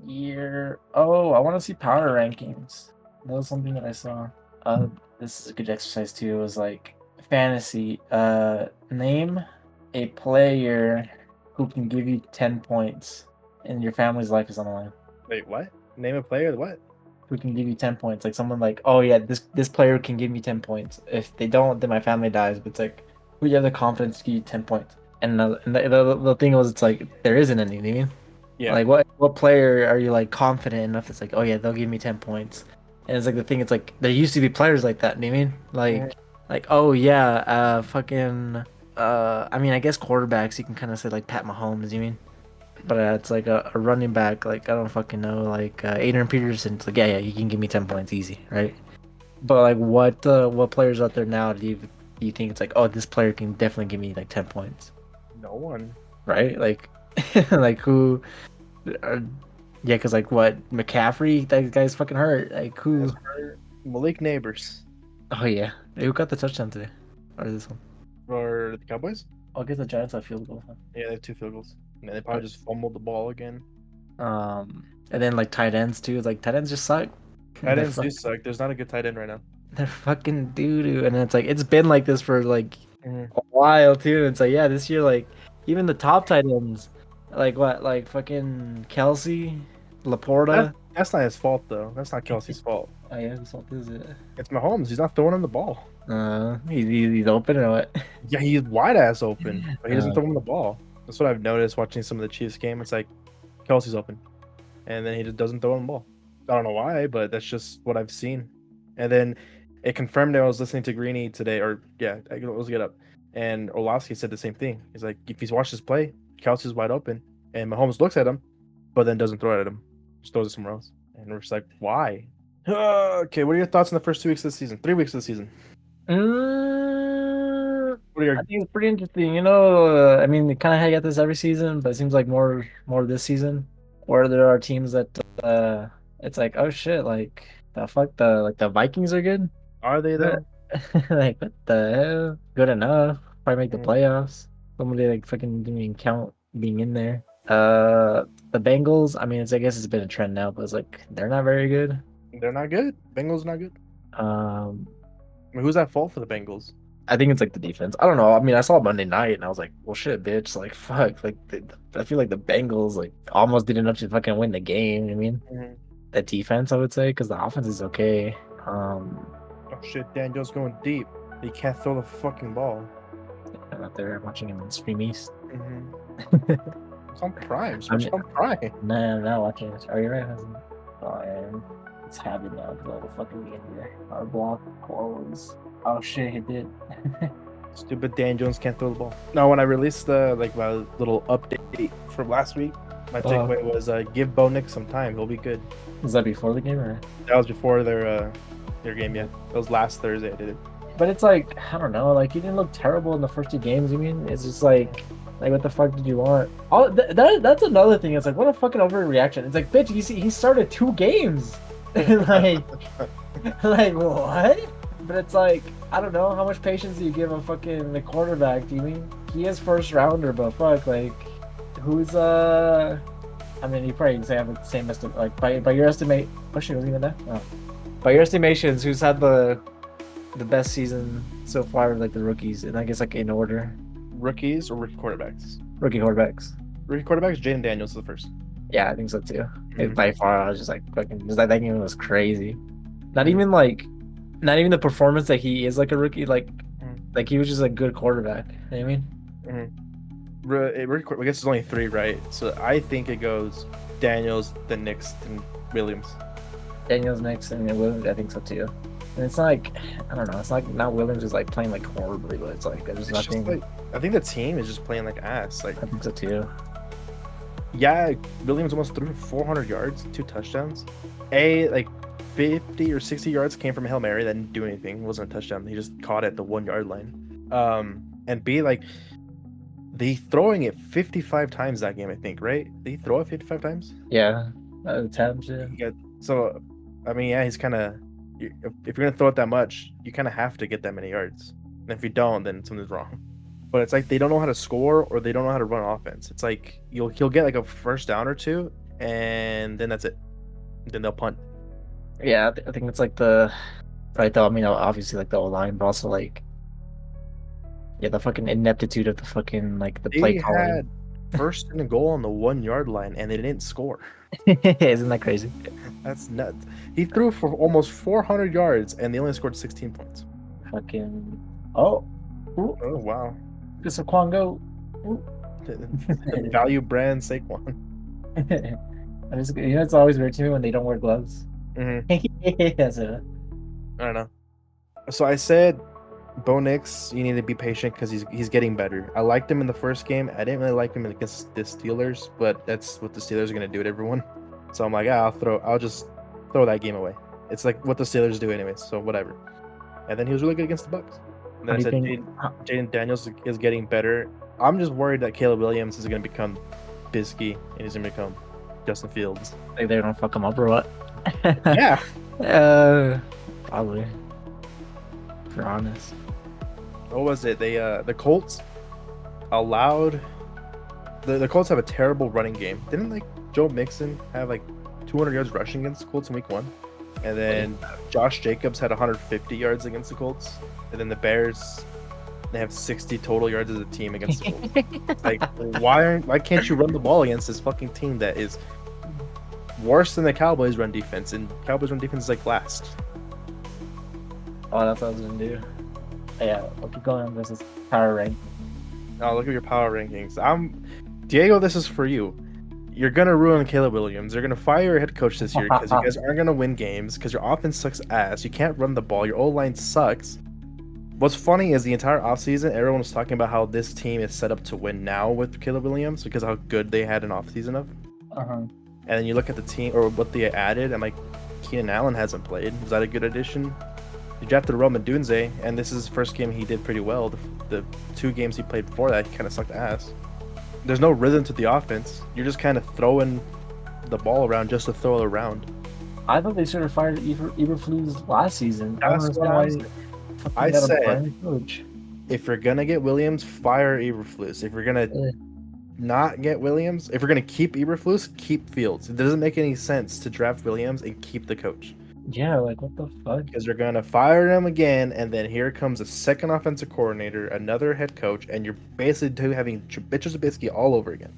year. Oh, I want to see power rankings. That was something that I saw. Uh, this is a good exercise too. It was like fantasy. Name a player who can give you 10 points and your family's life is on the line. Wait, what? Name a player? What? Who can give you 10 points? Like someone like, oh yeah, this player can give me 10 points. If they don't, then my family dies. But it's like, who you have the confidence to give you 10 points? And the thing was, it's like there isn't any. You know what I mean? Yeah. Like what player are you like confident enough? It's like, oh yeah, they'll give me 10 points. And it's like the thing. It's like there used to be players like that. You know what I mean? Like oh yeah, fucking. I mean, I guess quarterbacks you can kind of say like Pat Mahomes. You mean? But it's like a running back, like I don't fucking know, like Adrian Peterson. It's like yeah, you can give me 10 points easy, right? But like what players out there now do you think it's like oh this player can definitely give me like 10 points, No one. right? Like like who? Uh, yeah, because like what McCaffrey, that guy's fucking hurt. Like who? Malik Neighbors Oh yeah, who got the touchdown today? Or this one? for the Cowboys. Oh, I guess the Giants have field goal. Yeah, they have 2 field goals. And they probably just fumbled the ball again. And then like tight ends too. Like tight ends just suck. Tight ends do suck. There's not a good tight end right now. They're fucking doo doo, and it's like it's been like this for like Mhm. a while too. And it's like yeah, this year like even the top tight ends, like what like fucking Kelsey, Laporta. That's not his fault though. That's not Kelsey's fault. Oh yeah, whose fault is it? It's Mahomes. He's not throwing him the ball. He's open or what? Yeah, he's wide ass open, but he doesn't Uh, throw him the ball. That's what I've noticed watching some of the Chiefs game. It's like Kelsey's open, and then he just doesn't throw him the ball. I don't know why, but that's just what I've seen. And then it confirmed that I was listening to Greeny today, or yeah, let's get up. And Orlovsky said the same thing. He's like, if he's watched this play, Kelsey's wide open, and Mahomes looks at him, but then doesn't throw it at him, just throws it somewhere else. And we're just like, why? Okay, what are your thoughts on the first 2 weeks of the season? 3 weeks of the season? What are your I think it's pretty interesting. I mean, they kind of get this every season, but it seems like more this season, where there are teams that it's like, oh shit, like the fuck, the Vikings are good. Are they though? Like what the hell? Good enough. Probably make the Mhm. playoffs. Somebody like fucking didn't even count being in there. The Bengals. I mean, I guess it's been a trend now, but it's like they're not very good. They're not good. Bengals not good. Um, I mean, who's at fault for the Bengals? I think it's like the defense. I don't know. I mean, I saw Monday night and I was like, well, shit, bitch. Like, fuck. Like, I feel like the Bengals like almost did enough to fucking win the game. I mean, Mhm. the defense, I would say, because the offense is okay. Oh shit, Daniel's going deep. He can't throw the fucking ball. I'm out there watching him on Stream East. It's on Prime. I'm, Switch it on Prime. nah, I'm not watching it. Are you right? Oh, I am. It's habit now because all the fucking be in here. Our block close. Oh shit, he did. Stupid Dan Jones can't throw the ball. No, when I released the my little update from last week, my takeaway was give Bo Nix some time. He'll be good. Was that before the game or? That was before their game. Yeah, that was last Thursday. I did it. But it's like I don't know. Like he didn't look terrible in the first 2 games. You mean it's just like what the fuck did you want? Oh, that's another thing. It's like what a fucking overreaction. It's like bitch, you see, he started 2 games. like what? But it's like I don't know how much patience do you give a fucking the quarterback? Do you mean he is first rounder? But fuck, like who's I mean, you probably say have the same estimate. Like by your estimate, oh shit, was even that? Oh. By your estimations, who's had the best season so far, like the rookies, and I guess like in order. Rookies or rookie quarterbacks? Rookie quarterbacks. Rookie quarterbacks. Jaden Daniels is the first. Yeah, I think so too. Mhm. By far, I was just like fucking. Just like that game was crazy. Not even the performance that he is like a rookie. Like he was just a good quarterback. You know what I mean? I guess it's only 3, right? So I think it goes Daniels, then Nix, and Williams. Daniels next, and Williams. I think so too. And it's not like I don't know. It's like not Williams is like playing like horribly, but it's like there's nothing. Like, I think the team is just playing like ass. Like I think so too. Yeah, Williams almost threw 400 yards, 2 touchdowns. Like 50 or 60 yards came from a Hail Mary that didn't do anything. It wasn't a touchdown. He just caught it at the 1-yard line. And B, like they throwing it 55 times that game, I think, right? Did he throw it 55 times? Yeah, attempts. Yeah. So, I mean, yeah, he's kind of. If you're gonna throw it that much, you kind of have to get that many yards. And if you don't, then something's wrong. But it's like they don't know how to score or they don't know how to run offense. It's like he'll get like a first down or 2, and then that's it. Then they'll punt. Yeah, I think it's like the right though. I mean, obviously like the O line, but also like yeah, the fucking ineptitude of the fucking like the play They calling. had first and a goal on the 1 yard line, and they didn't score. Isn't that crazy? That's nuts. He threw for almost 400 yards, and they only scored 16 points. Fucking oh, ooh, Oh wow! this a Quango. Ooh. Value brand Saquon. It's always weird to me when they don't wear gloves. That's it. I don't know. So I said, Bo Nix, you need to be patient because he's getting better. I liked him in the first game. I didn't really like him against the Steelers, but that's what the Steelers are gonna do to everyone. So I'm like, I'll just throw that game away. It's like what the Steelers do anyways, so whatever. And then he was really good against the Bucks. And then I said Jaden Daniels is getting better. I'm just worried that Caleb Williams is gonna become Bisky and he's gonna become Justin Fields. Like they're gonna fuck him up or what? Yeah. Probably. If you're honest. What was it? They the Colts allowed the Colts have a terrible running game. Didn't like Joe Mixon have like 200 yards rushing against the Colts in week 1? And then Josh Jacobs had 150 yards against the Colts. And then the Bears, they have 60 total yards as a team against the Colts. Like, why can't you run the ball against this fucking team that is worse than the Cowboys run defense? And Cowboys run defense is like last. Oh, that's what I was gonna do. Yeah, I'll keep going on this power rank. Oh, look at your power rankings. Diego, this is for you. You're gonna ruin Caleb Williams. You're gonna fire your head coach this year because you guys aren't gonna win games because your offense sucks ass. You can't run the ball. Your O-line sucks. What's funny is the entire offseason, everyone was talking about how this team is set up to win now with Caleb Williams because of how good they had an offseason of. And then you look at the team or what they added, and like Keenan Allen hasn't played. Was that a good addition? You drafted Rome Dunze, and this is his first game he did pretty well. The 2 games he played before that, he kind of sucked ass. There's no rhythm to the offense. You're just kind of throwing the ball around just to throw it around. I thought they should have fired Eberflus last season. That's what I said. If you're gonna get Williams, fire Eberflus. If you're gonna not get Williams, if you're gonna keep Eberflus, keep Fields. It doesn't make any sense to draft Williams and keep the coach. Yeah, like what the fuck? Because you're gonna fire him again, and then here comes a second offensive coordinator, another head coach, and you're basically having Mitchell Trubisky all over again.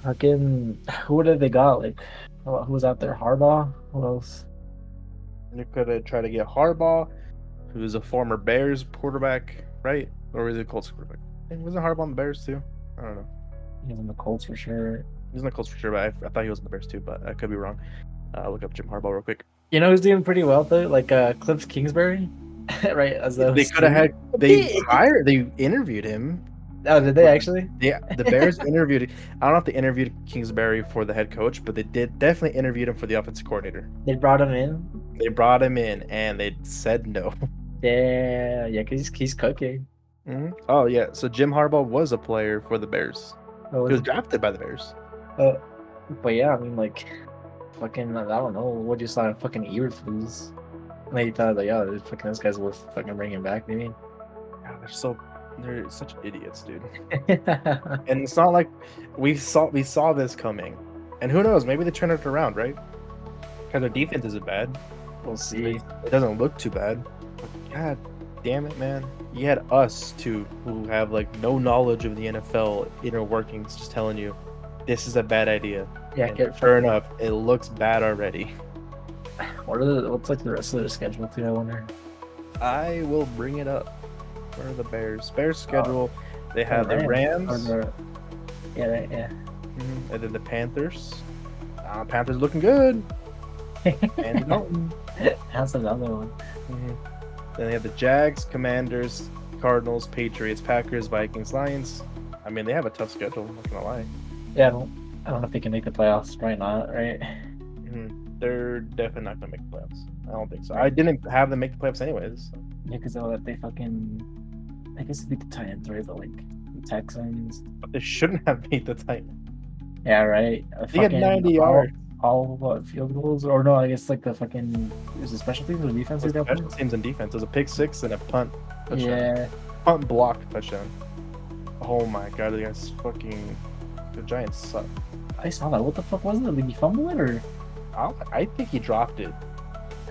Fucking, who did they got? Like, who was out there? Harbaugh? Who else? And you could have tried to get Harbaugh, who's a former Bears quarterback, right? Or was it Colts quarterback? Wasn't Harbaugh on the Bears too? I don't know. He was in the Colts for sure. He was in the Colts for sure, but I thought he was in the Bears too, but I could be wrong. Look up Jim Harbaugh real quick. You know who's doing pretty well though? Like Cliff Kingsbury, right? As they could have had they interviewed him. Oh, did they actually? Yeah, the Bears interviewed. I don't know if they interviewed Kingsbury for the head coach, but they did definitely interviewed him for the offensive coordinator. They brought him in. They brought him in, and they said no. Yeah, because he's cooking. Mm-hmm. Oh yeah, so Jim Harbaugh was a player for the Bears. Oh, he was drafted by the Bears. But yeah, I mean, like, fucking, I don't know. What you saw in fucking Eberflus? Like, you thought, like, oh, fucking this guy's worth fucking bringing back. You mean? Yeah, they're such idiots, dude. And it's not like we saw this coming. And who knows? Maybe they turn it around, right? Because their defense isn't bad. We'll see. It doesn't look too bad. But God damn it, man! You had us who have like no knowledge of the NFL inner workings, just telling you this is a bad idea. Yeah, fair enough. It looks bad already. What's like the rest of their schedule too? I wonder. I will bring it up. Where are the Bears? Bears schedule. They have the Rams. Yeah. And then the Panthers. Panthers looking good. And Dalton. That's another one. Then they have the Jags, Commanders, Cardinals, Patriots, Packers, Vikings, Lions. I mean, they have a tough schedule. I'm not gonna lie. Yeah, I don't know if they can make the playoffs. Probably not, right? They're definitely not gonna make the playoffs. I don't think so. I didn't have them make the playoffs anyways. So. Yeah, because they fucking, I guess it'd be the Titans, right? But like the Texans. But they shouldn't have beat the Titans. Yeah, right. They had 90 yards. All what, field goals? Or no, I guess like the fucking, is it special teams or defense? Special teams and defense. There's a pick six and a punt touchdown. Yeah. Punt block touchdown. Oh my god, the Giants suck. I saw that. What the fuck was it? Did he fumble it or? I think he dropped it.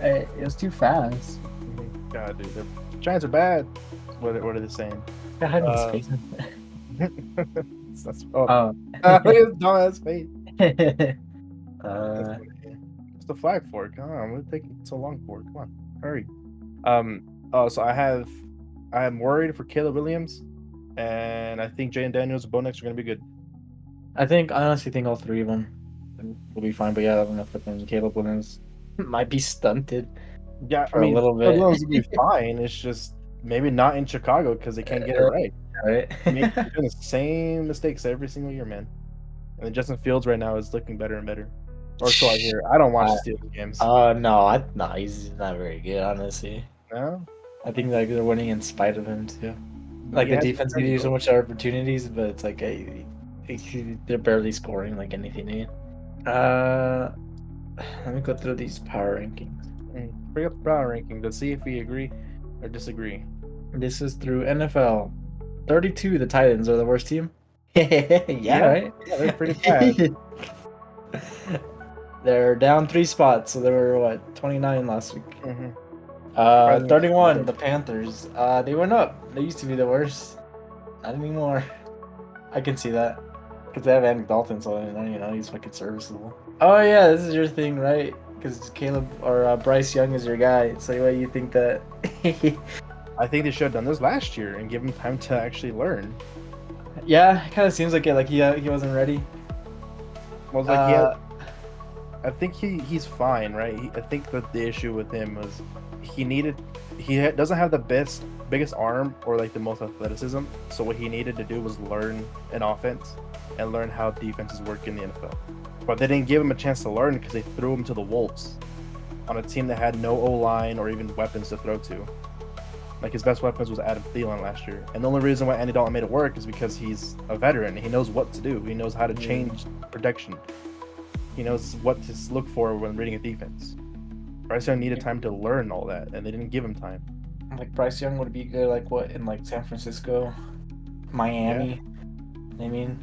It was too fast. God, dude, the Giants are bad. What are they saying? I had his face. That's Oh. look at his dumbass face. uh, What's the flag for? Come on, what's taking so long for? Come on, hurry. So I'm worried for Caleb Williams, and I think Jaden Daniels and Bo Nix are gonna be good. I honestly think all three of them will be fine. But yeah, I don't know if Caleb Williams might be stunted. Yeah, For a little bit. Caleb Williams will be fine. It's just maybe not in Chicago because they can't get it right. Right. They're doing the same mistakes every single year, man. And then Justin Fields right now is looking better and better. Or so I hear. I don't watch the Steelers games. No, he's not very good, honestly. No, I think like they're winning in spite of him too. Like the defense gives you so much opportunities, but it's like they're barely scoring like anything. Let me go through these power rankings. Bring up the power ranking. Let's see if we agree or disagree. This is through NFL. 32. The Titans are the worst team. Yeah, right. Yeah, they're pretty bad. They're down 3 spots, so they were what 29 last week. 31. The Panthers. They went up. They used to be the worst. Not anymore. I can see that because they have Andy Dalton, so he's fucking serviceable. Oh yeah, this is your thing, right? Because Caleb or Bryce Young is your guy. So what you think that? I think they should have done this last year and give him time to actually learn. Yeah, it kind of seems like it. Like he wasn't ready. Well, like I think he's fine, right? I think that the issue with him was he doesn't have the biggest arm or like the most athleticism. So what he needed to do was learn an offense and learn how defenses work in the NFL. But they didn't give him a chance to learn because they threw him to the wolves on a team that had no O-line or even weapons to throw to. Like his best weapons was Adam Thielen last year, and the only reason why Andy Dalton made it work is because he's a veteran. He knows what to do. He knows how to change protection. He knows what to look for when reading a defense. Bryce Young needed time to learn all that, and they didn't give him time. Like Bryce Young would be good, like what in like San Francisco, Miami. Yeah. I mean,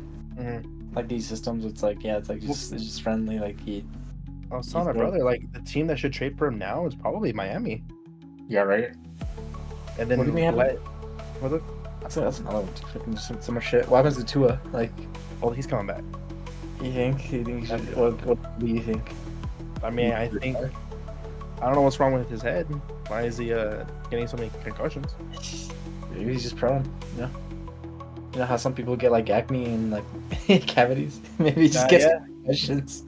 like these systems, it's like it's just friendly. Like I was telling my brother, like the team that should trade for him now is probably Miami. Yeah, right. And then what do you mean? Was it? That's another one. Fucking just so much shit. What happens to Tua? Like, well, he's coming back. You think he should? What do you think? I mean, I think I don't know what's wrong with his head. Why is he getting so many concussions? Maybe he's just prone. Yeah. You know how some people get like acne and like cavities. Maybe he just gets concussions.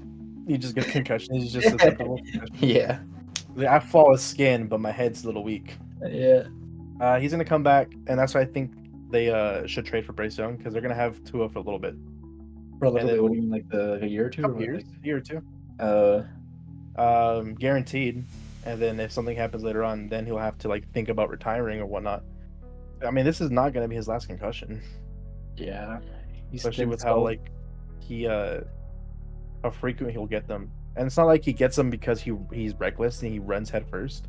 He just gets concussions. He's just susceptible. Yeah. I have flawless skin, but my head's a little weak. Yeah. He's gonna come back, and that's why I think they should trade for Bryce Young because they're gonna have Tua for a little bit. For a little bit. What do you mean, like a year or two? Years, a year or two. Guaranteed. And then if something happens later on, then he'll have to like think about retiring or whatnot. I mean, this is not gonna be his last concussion. Yeah. Especially with how like how frequent he'll get them. And it's not like he gets them because he's reckless and he runs head first.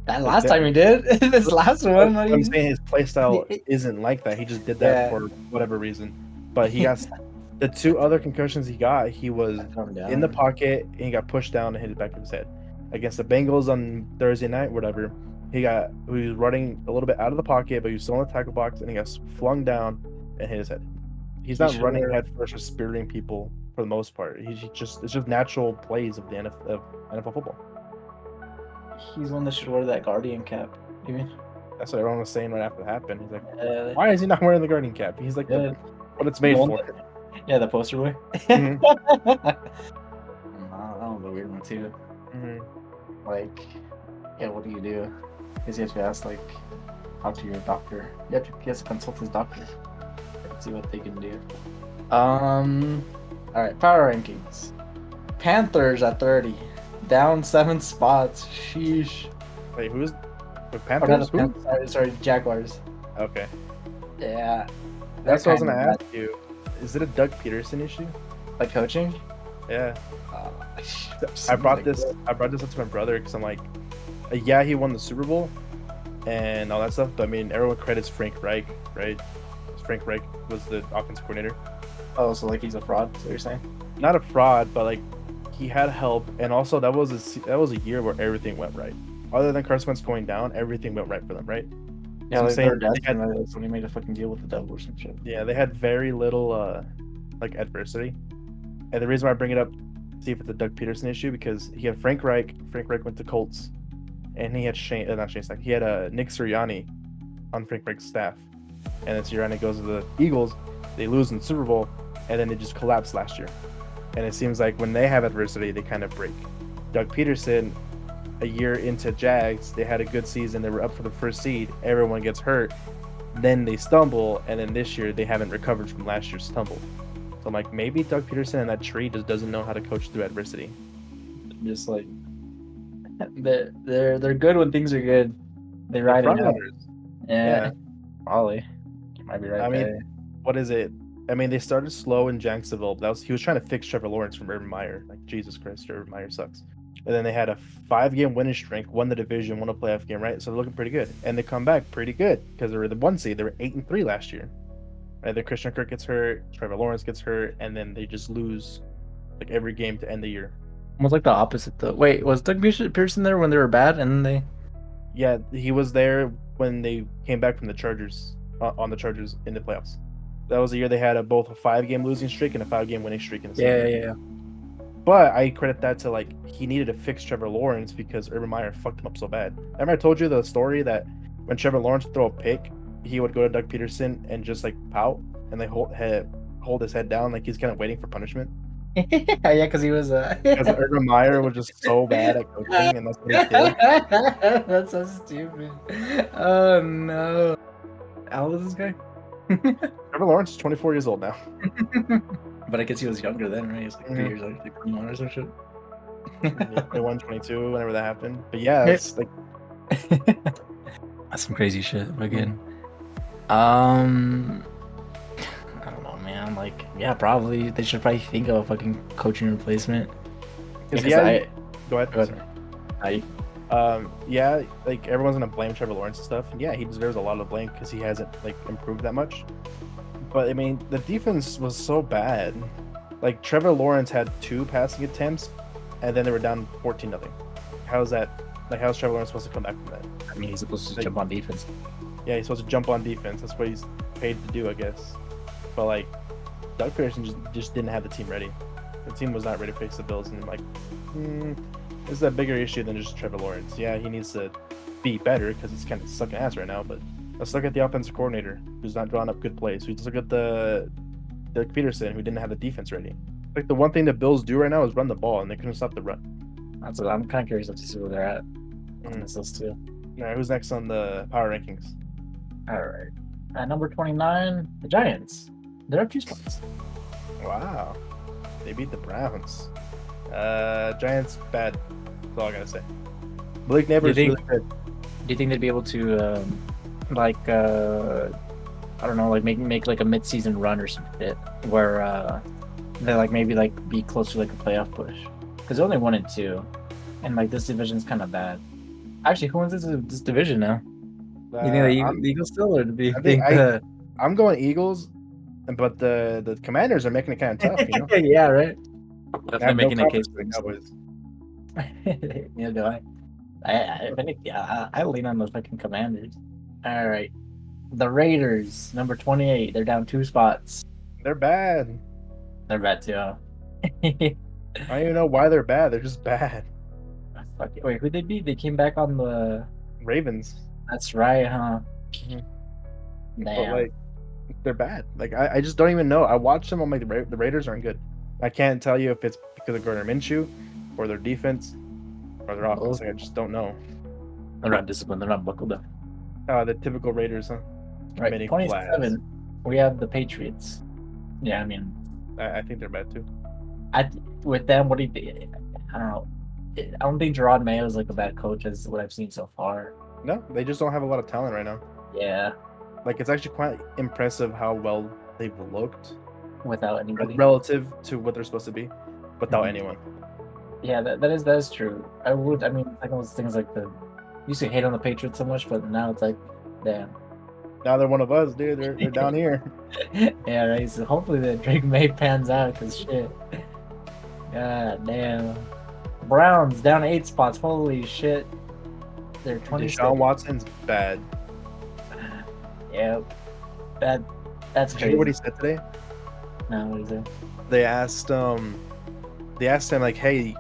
That last time he did. This last one. I'm saying his playstyle isn't like that. He just did that for whatever reason. But he got the 2 other concussions he got. He was in the pocket and he got pushed down and hit the back of his head. Against the Bengals on Thursday night, whatever, he was running a little bit out of the pocket, but he was still in the tackle box and he got flung down and hit his head. He's not running head first or spearing people for the most part. It's just natural plays of the NFL football. He's one that should wear that Guardian cap. You mean? That's what everyone was saying right after it happened. He's like, why is he not wearing the Guardian cap? He's like, what it's made for. Yeah, the poster boy. Mm-hmm. That was a weird one too. Mm-hmm. Like, what do you do? Because you have to ask, like, talk to your doctor. You have to consult his doctor and see what they can do. All right, power rankings. Panthers at 30. Down 7 spots. Sheesh. Wait, who's the Panthers? Sorry, Jaguars. Okay. Yeah. That's what I was gonna ask you. Is it a Doug Peterson issue? Like coaching? Yeah. I brought this up to my brother because I'm like, yeah, he won the Super Bowl and all that stuff, but I mean, everyone credits Frank Reich, right? Frank Reich was the offensive coordinator. Oh, so like he's a fraud? Is what you're saying? not a fraud, but like he had help, and also that was a year where everything went right. Other than Carson Wentz going down, everything went right for them, right? Yeah, So I'm like their saying they desk, had, and that's when he made a fucking deal with the devil or some shit. yeah, they had very little like adversity, and the reason why I bring it up, see if it's a Doug Peterson issue, because he had Frank Reich. Frank Reich went to Colts, and he had not Shane Steichen. He had Nick Sirianni on Frank Reich's staff, and then Sirianni goes to the Eagles. They lose in the Super Bowl, and then they just collapsed last year. And it seems like when they have adversity, they kind of break. Doug Peterson, a year into Jags, they had a good season. They were up for the first seed. Everyone gets hurt. Then they stumble, and then this year they haven't recovered from last year's stumble. So I'm like, maybe Doug Peterson and that tree just doesn't know how to coach through adversity. Just like they're good when things are good. They They're ride it front out. runners. Yeah, Yeah. probably. You might be right I mean, there. what is it? I mean, they started slow in Jacksonville. He was trying to fix Trevor Lawrence from Urban Meyer. Like, Jesus Christ, Urban Meyer sucks. And then they had a 5-game winning streak, won the division, won a playoff game, right? So they're looking pretty good, and they come back pretty good because they were the 1 seed. They were 8-3 last year. Right? Then Christian Kirk gets hurt, Trevor Lawrence gets hurt, and then they just lose like every game to end the year. Almost like the opposite though. Wait, was Doug Pearson there when they were bad, and then they? Yeah, he was there when they came back from the Chargers on the Chargers in the playoffs. That was the year they had both a 5-game losing streak and a 5-game winning streak in the same Yeah, year. yeah. But I credit that to like he needed to fix Trevor Lawrence because Urban Meyer fucked him up so bad. Remember I told you the story that when Trevor Lawrence would throw a pick, he would go to Doug Peterson and just like pout and like hold his head down like he's kind of waiting for punishment. Yeah, because he was. Because Urban Meyer was just so bad at coaching, and that's what he did. That's so stupid. Oh no! How old is this guy? Trevor Lawrence is 24 years old now. But I guess he was younger then, right? He was like 3 years old, like 21 or some shit. 21, 22, whenever that happened. But yeah, it's like That's some crazy shit. Again, I don't know, man. Like, yeah, probably they should probably think of a fucking coaching replacement. Because yeah, go ahead. Go ahead. Yeah, like everyone's gonna blame Trevor Lawrence and stuff. And yeah, he deserves a lot of blame because he hasn't like improved that much. But I mean, the defense was so bad. Like Trevor Lawrence had 2 passing attempts, and then they were down 14-0. How's that? Like, how's Trevor Lawrence supposed to come back from that? I mean, he's supposed to Like, jump on defense. Yeah, he's supposed to jump on defense. That's what he's paid to do, I guess. But like, Doug Peterson just didn't have the team ready. The team was not ready to face the Bills, and like, this is a bigger issue than just Trevor Lawrence. Yeah, he needs to be better because he's kind of sucking ass right now. But let's look at the offensive coordinator who's not drawing up good plays. Let's look at the Doug Peterson who didn't have the defense ready. Like the one thing the Bills do right now is run the ball, and they couldn't stop the run. That's what I'm kind of curious to see where they're at on this list too. All right, who's next on the power rankings? All right, at number 29, the Giants. They're up 2 spots. Wow, they beat the Browns. Giants bad. That's all I gotta say. Blake Neighbors really good. Do you think they'd be able to, I don't know, like make like a mid-season run or some shit where they like maybe like be close to like a playoff push? Because they're only 1-2, and like this division's kind of bad. Actually, who wins this division now? You think the Eagles still, or do you think I'm going Eagles, but the Commanders are making it kind of tough, you know? Yeah, right. Definitely making a case for the Cowboys. Yeah, do I? I think I lean on the fucking Commanders. All right, the Raiders, number 28. They're down 2 spots. They're bad. They're bad too. Huh? I don't even know why they're bad. They're just bad. Fuck it. Wait, who'd they beat? They came back on the Ravens. That's right, huh? But Damn. like, they're bad. Like I just don't even know. I watched them. I'm like, the Raiders aren't good. I can't tell you if it's because of Gardner Minshew, or their defense, or their offense. Like, I just don't know. They're not disciplined. They're not buckled up. The typical Raiders, huh? Right. Many 27. flags. We have the Patriots. Yeah, I mean, I think they're bad too. with them, what do you think? I don't know. I don't think Gerard Mayo is like a bad coach as what I've seen so far. No, they just don't have a lot of talent right now. Yeah, Like, it's actually quite impressive how well they've looked without anybody. relative to what they're supposed to be, without anyone. Yeah, that is true. I mean, like those things like the used to hate on the Patriots so much, but now it's like, damn. Now they're one of us, dude. They're down here. Yeah, right. So hopefully that Drake May pans out, because shit. God damn. Browns down 8 spots. Holy shit. They're 26. Deshaun Watson's bad. Yeah, that that's Did you hear what crazy. he said today? No, what is it? They asked him like, "Hey,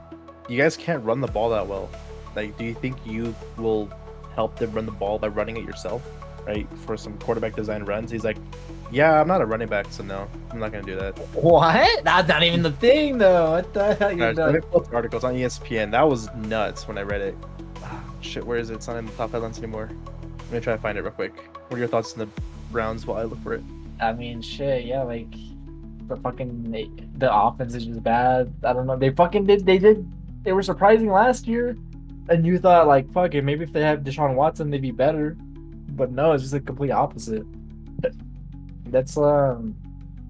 you guys can't run the ball that well. Like, do you think you will help them run the ball by running it yourself, right? For some quarterback design runs?" He's like, "Yeah, I'm not a running back, so no, I'm not gonna do that." What? That's not even the thing, though. What the hell? Guys, let me pull up the articles on ESPN. That was nuts when I read it. Ah, shit, where is it? It's not in the top headlines anymore. Let me try to find it real quick. What are your thoughts on the Browns while I look for it? I mean, shit, yeah, like the offense is just bad. I don't know. They were surprising last year, and you thought like, fuck it, maybe if they have Deshaun Watson, they'd be better. But no, it's just the complete opposite. That's no,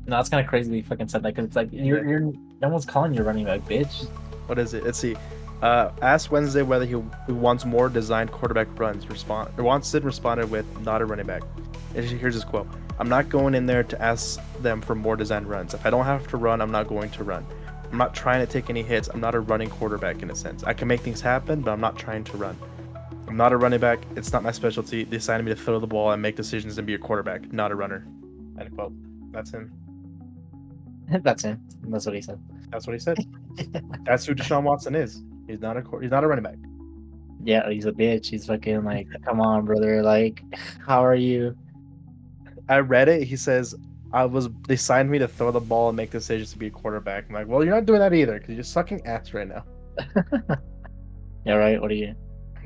it's kind of crazy that you fucking said that because it's like you're no one's calling you running back, bitch. What is it? Let's see. Asked Wednesday whether he wants more designed quarterback runs. Watson responded with, "Not a running back." Here's his quote: "I'm not going in there to ask them for more designed runs. If I don't have to run, I'm not going to run. I'm not trying to take any hits. I'm not a running quarterback in a sense. I can make things happen, but I'm not trying to run. I'm not a running back. It's not my specialty. They signed me to throw the ball and make decisions and be a quarterback, not a runner." End quote. That's him. That's him. That's what he said. That's what he said. That's who Deshaun Watson is. He's not a running back. Yeah, he's a bitch. He's fucking like, come on, brother. Like, how are you? I read it. He says, They signed me to throw the ball and make decisions to be a quarterback." I'm like, well, you're not doing that either because you're sucking ass right now. Yeah, right. What are you?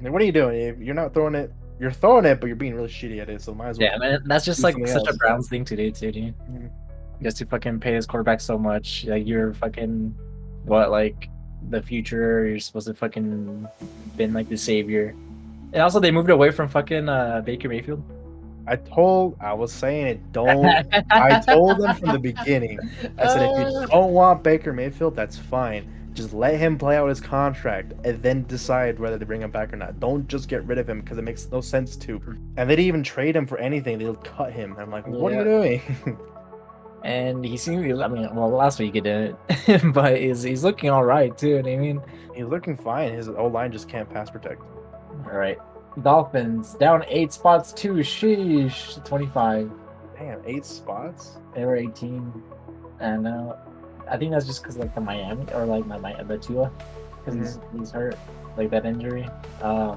Like, what are you doing? You're not throwing it. You're throwing it, but you're being really shitty at it. So might as well. Yeah, man, that's just do like something such a else. Browns thing to do, too, dude. Mhm. Just to fucking pay his quarterback so much. Like, you're fucking, what, like, the future. You're supposed to fucking been like the savior. And also, they moved away from fucking Baker Mayfield. I was saying it. I told them from the beginning. I said, if you don't want Baker Mayfield, that's fine. Just let him play out his contract and then decide whether to bring him back or not. Don't just get rid of him because it makes no sense to. And they didn't even trade him for anything. They'll cut him. I'm like, what are you doing? And he seemed, I mean, well, last week he didn't, but he's looking all right, too. And I mean, He's looking fine. His O-line just can't pass protect. all right. Dolphins down 8 spots, too. Sheesh. 25. Damn, 8 spots? They were 18. And I think that's just because, like, the Miami, or, like, the Tua, because he's hurt, like, that injury. I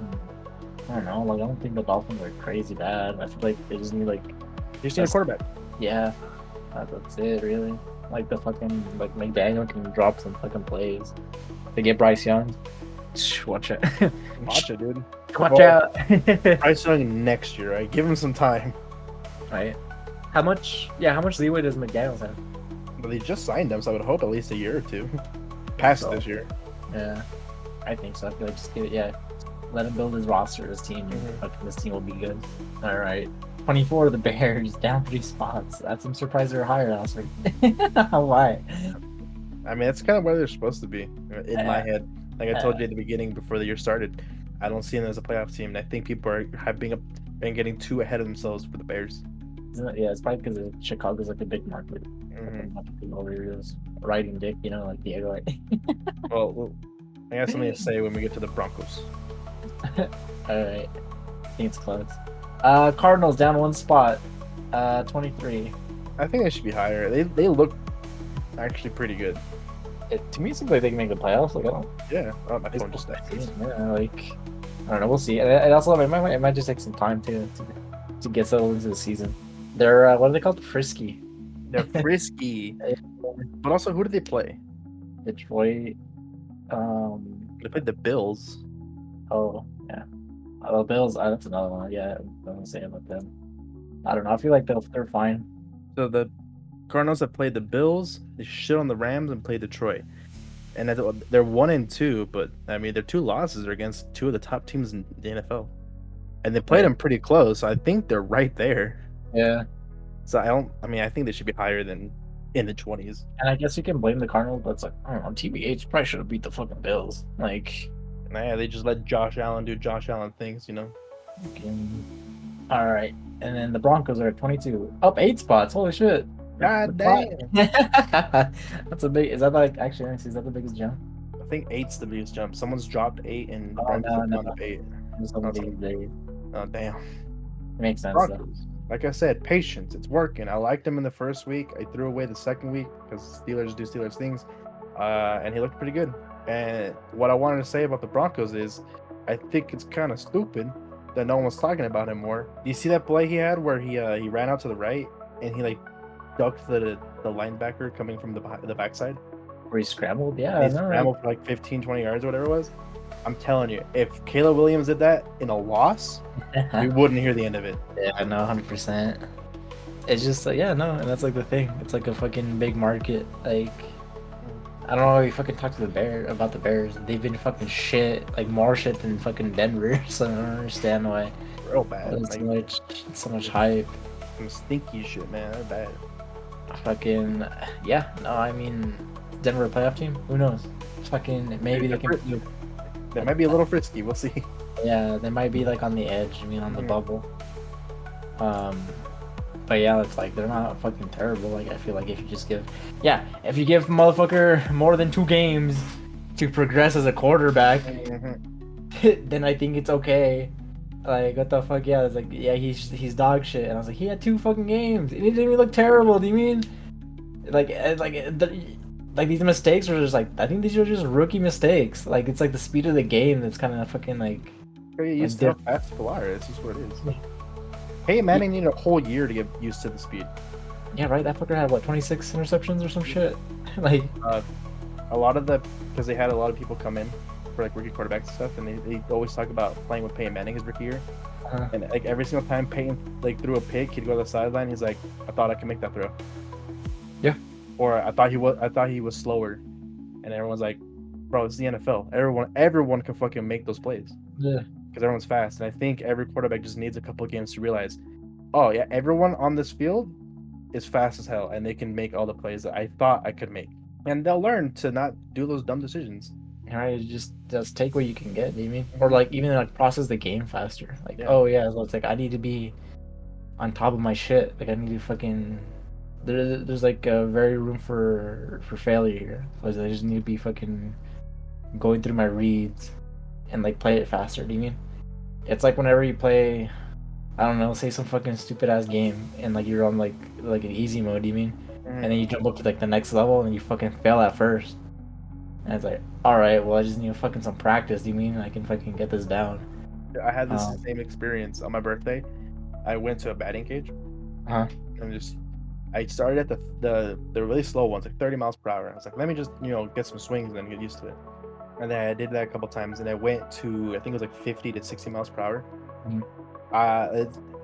don't know. Like, I don't think the Dolphins are crazy bad. I feel like they just need, like, You just need a quarterback. yeah, that's it, really. Like, the fucking, like, McDaniel can drop some fucking plays. They get Bryce Young. Watch it. Watch it, dude. Watch Well, out. Bryce Young next year, right? Give him some time. Right. How much leeway does McDaniels have? But they just signed him, so I would hope at least a year or two. Past So, this year. yeah, I think so. I feel like just give it, yeah. Let him build his roster, his team. Mhm. Fucking this team will be good. All right. 24, the Bears, down 3 spots. I'm surprised they're higher. I was like, why? I mean, that's kind of where they're supposed to be in my head. Like I told Yeah. you at the beginning before the year started, I don't see them as a playoff team. And I think people have been getting too ahead of themselves for the Bears. Yeah, it's probably because Chicago's like a big market. Mhm. Fucking over here is riding dick, you know, like Diego. Well, I got something to say when we get to the Broncos. All right. I think it's close. Cardinals down 1 spot. 23. I think they should be higher. They look actually pretty good. To me, it seems like they can make the playoffs. Like, I don't. Yeah. Oh, my phone just died. Yeah, like, I don't know. We'll see. And also, it might just take some time to get settled into the season. They're what are they called? Frisky. They're frisky. But also, who did they play? Detroit. They played the Bills. Oh yeah. The Bills. That's another one. Yeah, I don't say about them. I don't know. I feel like they're fine. So the Cardinals have played the Bills, they shit on the Rams, and played Detroit. And they're 1-2, but I mean their 2 losses are against 2 of the top teams in the NFL, and they played them pretty close. So I think they're right there. Yeah. So I think they should be higher than in the 20s. And I guess you can blame the Cardinals, but it's like, I don't know, TBH probably should have beat the fucking Bills. Like, Nah, they just let Josh Allen do Josh Allen things, you know. all right. And then the Broncos are at 22, up 8 spots. Holy shit! God damn. That's a big. Is that like actually? Is that the biggest jump? I think eight's the biggest jump. Someone's dropped 8 and the Oh Broncos no, have no, gone up 8. it's Oh, only big. oh damn. It makes sense though. Broncos. Like I said, patience. It's working. I liked him in the first week. I threw away the second week because Steelers do Steelers things. And he looked pretty good. And what I wanted to say about the Broncos is I think it's kind of stupid that no one's talking about him more. Do you see that play he had where he ran out to the right and he like ducked the linebacker coming from the backside? Where he scrambled? Yeah, And I he know. scrambled for like 15, 20 yards or whatever it was. I'm telling you, if Caleb Williams did that in a loss, we wouldn't hear the end of it. Yeah, no, 100%. It's just like, yeah, no, and that's like the thing. It's like a fucking big market. Like, I don't know why we fucking talk to about the Bears. They've been fucking shit, like more shit than fucking Denver. So I don't understand why Real bad. there's so much hype. Some stinky shit, man. They're bad. Fucking yeah, no, I mean Denver a playoff team? Who knows? Fucking maybe they can. They might be a little frisky. We'll see. Yeah, they might be like on the edge. I mean, on the Mhm. bubble. But yeah, it's like they're not fucking terrible. Like I feel like if you just give, yeah, if you give motherfucker more than 2 games to progress as a quarterback, then I think it's okay. Like what the fuck? Yeah, it's like yeah, he's dog shit. And I was like, he had 2 fucking games. And he didn't even look terrible. Do you mean like these mistakes were just like I think these are just rookie mistakes. Like it's like the speed of the game that's kind of fucking like. Get used to how fast people are. It's just what it is. Hey, Manning needed a whole year to get used to the speed. Yeah, right. That fucker had what 26 interceptions or some shit. Like a lot of because they had a lot of people come in for like rookie quarterbacks and stuff, and they always talk about playing with Peyton Manning his rookie year. And like every single time Peyton like threw a pick, he'd go to the sideline. He's like, "I thought I could make that throw." Yeah. Or I thought he was slower, and everyone's like, "Bro, it's the NFL. Everyone can fucking make those plays." Yeah. Because everyone's fast, and I think every quarterback just needs a couple of games to realize, oh yeah, everyone on this field is fast as hell, and they can make all the plays that I thought I could make, and they'll learn to not do those dumb decisions. Right, just take what you can get. Do you mean, or like even like process the game faster? Like Yeah. oh yeah, so it's like I need to be on top of my shit. Like I need to fucking. There's like a very room for failure here. Like I just need to be fucking going through my reads and like play it faster. Do you mean? It's like whenever you play, I don't know, say some fucking stupid ass game and like you're on like an easy mode. Do you mean? And then you jump up to like the next level and you fucking fail at first. And it's like, all right, well I just need fucking some practice. Do you mean I can fucking get this down? I had this same experience on my birthday. I went to a batting cage. And I started at the really slow ones, like 30 miles per hour. I was like, let me just get some swings and then get used to it. And then I did that a couple times, and I went to I think it was like 50 to 60 miles per hour.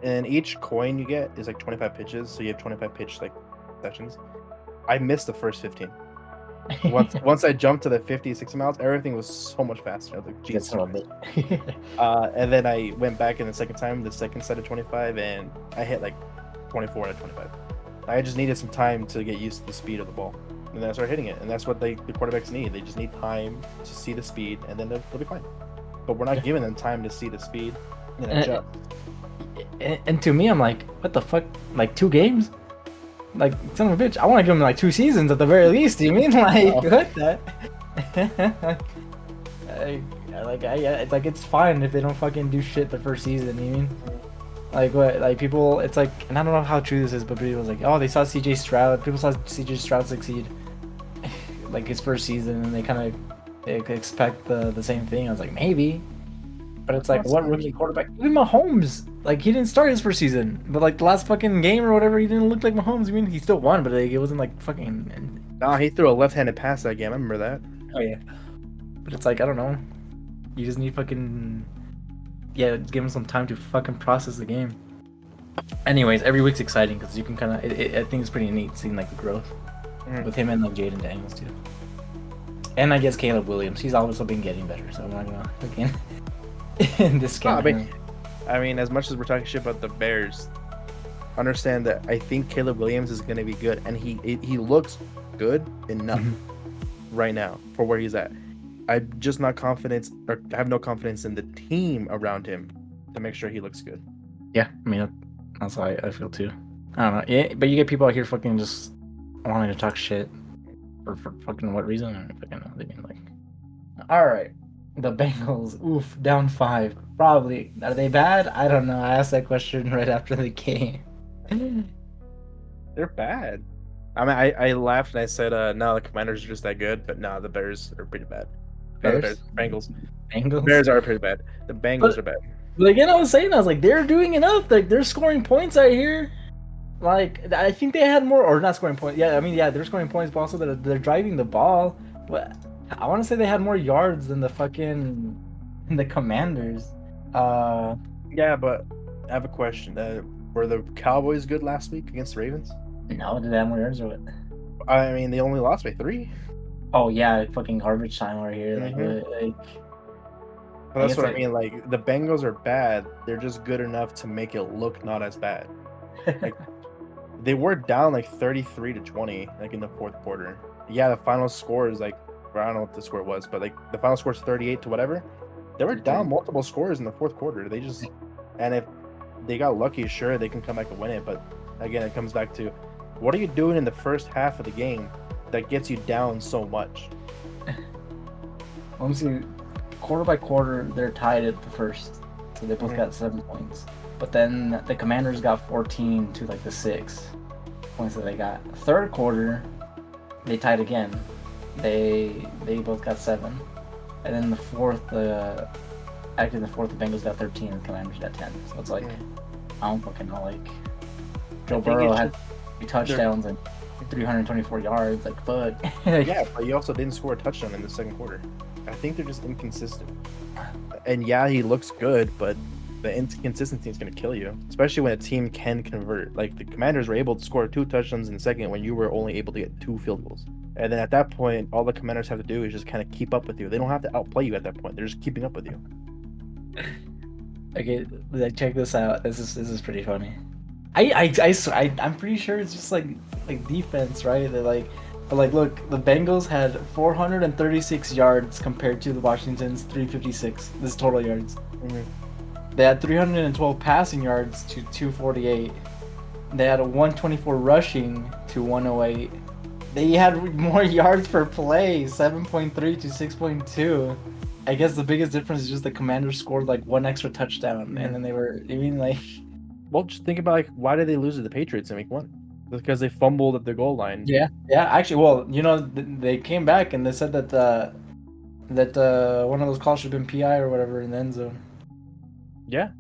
And each coin you get is like 25 pitches, so you have 25 pitch like sessions. I missed the first 15. Once I jumped to the 50, 60 miles, everything was so much faster. I was like, Jesus. And then I went back in the second time, the second set of 25, and I hit like 24 out of 25. I just needed some time to get used to the speed of the ball. And then I started hitting it. And that's what the quarterbacks need. They just need time to see the speed, and then they'll be fine. But we're not giving them time to see the speed and adjust. And to me, I'm like, what the fuck? Like 2 games? Like, son of a bitch, I want to give them like 2 seasons at the very least. Do you mean like what that? It's like it's fine if they don't fucking do shit the first season. You mean? Like what? Like people, it's like, and I don't know how true this is, but people was like, oh, they saw CJ Stroud. People saw CJ Stroud succeed, like his first season, and they kind of expect the same thing. I was like, maybe, but it's like, what rookie quarterback? Even Mahomes, like he didn't start his first season, but like the last fucking game or whatever, he didn't look like Mahomes. I mean, he still won, but like, it wasn't like fucking. Nah, he threw a left-handed pass that game. I remember that. Oh yeah, but it's like I don't know. You just need fucking. Yeah, give him some time to fucking process the game. Anyways, every week's exciting because you can kind of. I think it's pretty neat seeing like the growth with him and like Jaden Daniels too. And I guess Caleb Williams, he's also been getting better, so I'm not gonna again discount. I mean, as much as we're talking shit about the Bears, understand that I think Caleb Williams is gonna be good, and he looks good enough right now for where he's at. I'm just not confident, or have no confidence in the team around him to make sure he looks good. Yeah, I mean that's how I feel too. I don't know. Yeah, but you get people out here fucking just wanting to talk shit for fucking what reason? I don't fucking know. They mean like, all right, the Bengals, oof, down 5. Probably are they bad? I don't know. I asked that question right after the game. They're bad. I mean, I laughed and I said, no, the Commanders are just that good, but no, the Bears are pretty bad. No, the Bears, Bears, Bengals. The Bengals. Bears are pretty bad. The Bengals But are bad. but again, I was like, they're doing enough. Like they're scoring points out here. Like I think they had more, or not scoring points. Yeah, I mean, yeah, they're scoring points, but also they're driving the ball. But I want to say they had more yards than the Commanders. Yeah, but I have a question. Were the Cowboys good last week against the Ravens? No, did they have more yards or what? I mean, they only lost by 3. Oh yeah, fucking garbage time over here. Mhm. Like But I that's guess what I mean. Like the Bengals are bad. They're just good enough to make it look not as bad. Like they were down like 33-20, like in the fourth quarter. Yeah, the final score is like, I don't know what the score was, but like the final score is 38 to whatever. They were down multiple scores in the fourth quarter. They just, and if they got lucky, sure they can come back and win it. But again, it comes back to what are you doing in the first half of the game that gets you down so much? let me see. Quarter by quarter, they're tied at the first, so they both got 7 points. But then the Commanders got 14 to like the 6 points that they got. Third quarter, they tied again. They both got 7, and then the fourth, actually the fourth, the Bengals got 13 and the Commanders got 10. So it's like I don't fucking know. Like Joe Burrow had 3 touchdowns and 324 yards. Like fuck. Yeah, but he also didn't score a touchdown in the second quarter. I think they're just inconsistent. And yeah, he looks good, but the inconsistency is going to kill you, especially when a team can convert. Like the Commanders were able to score 2 touchdowns in the second when you were only able to get 2 field goals. And then at that point, all the Commanders have to do is just kind of keep up with you. They don't have to outplay you at that point. They're just keeping up with you. Okay, like check this out. This is pretty funny. I'm pretty sure it's just like defense, right? They're like, but like look, the Bengals had 436 yards compared to the Washington's 356. This is total yards. They had 312 passing yards to 248. They had a 124 rushing to 108. They had more yards per play, 7.3 to 6.2. I guess the biggest difference is just the Commanders scored like 1 extra touchdown, and then they were even like. Well, just think about like why did they lose to the Patriots in week 1? Because they fumbled at the goal line. Yeah. Actually, well, they came back and they said that one of those calls should have been PI or whatever in the end zone. Yeah.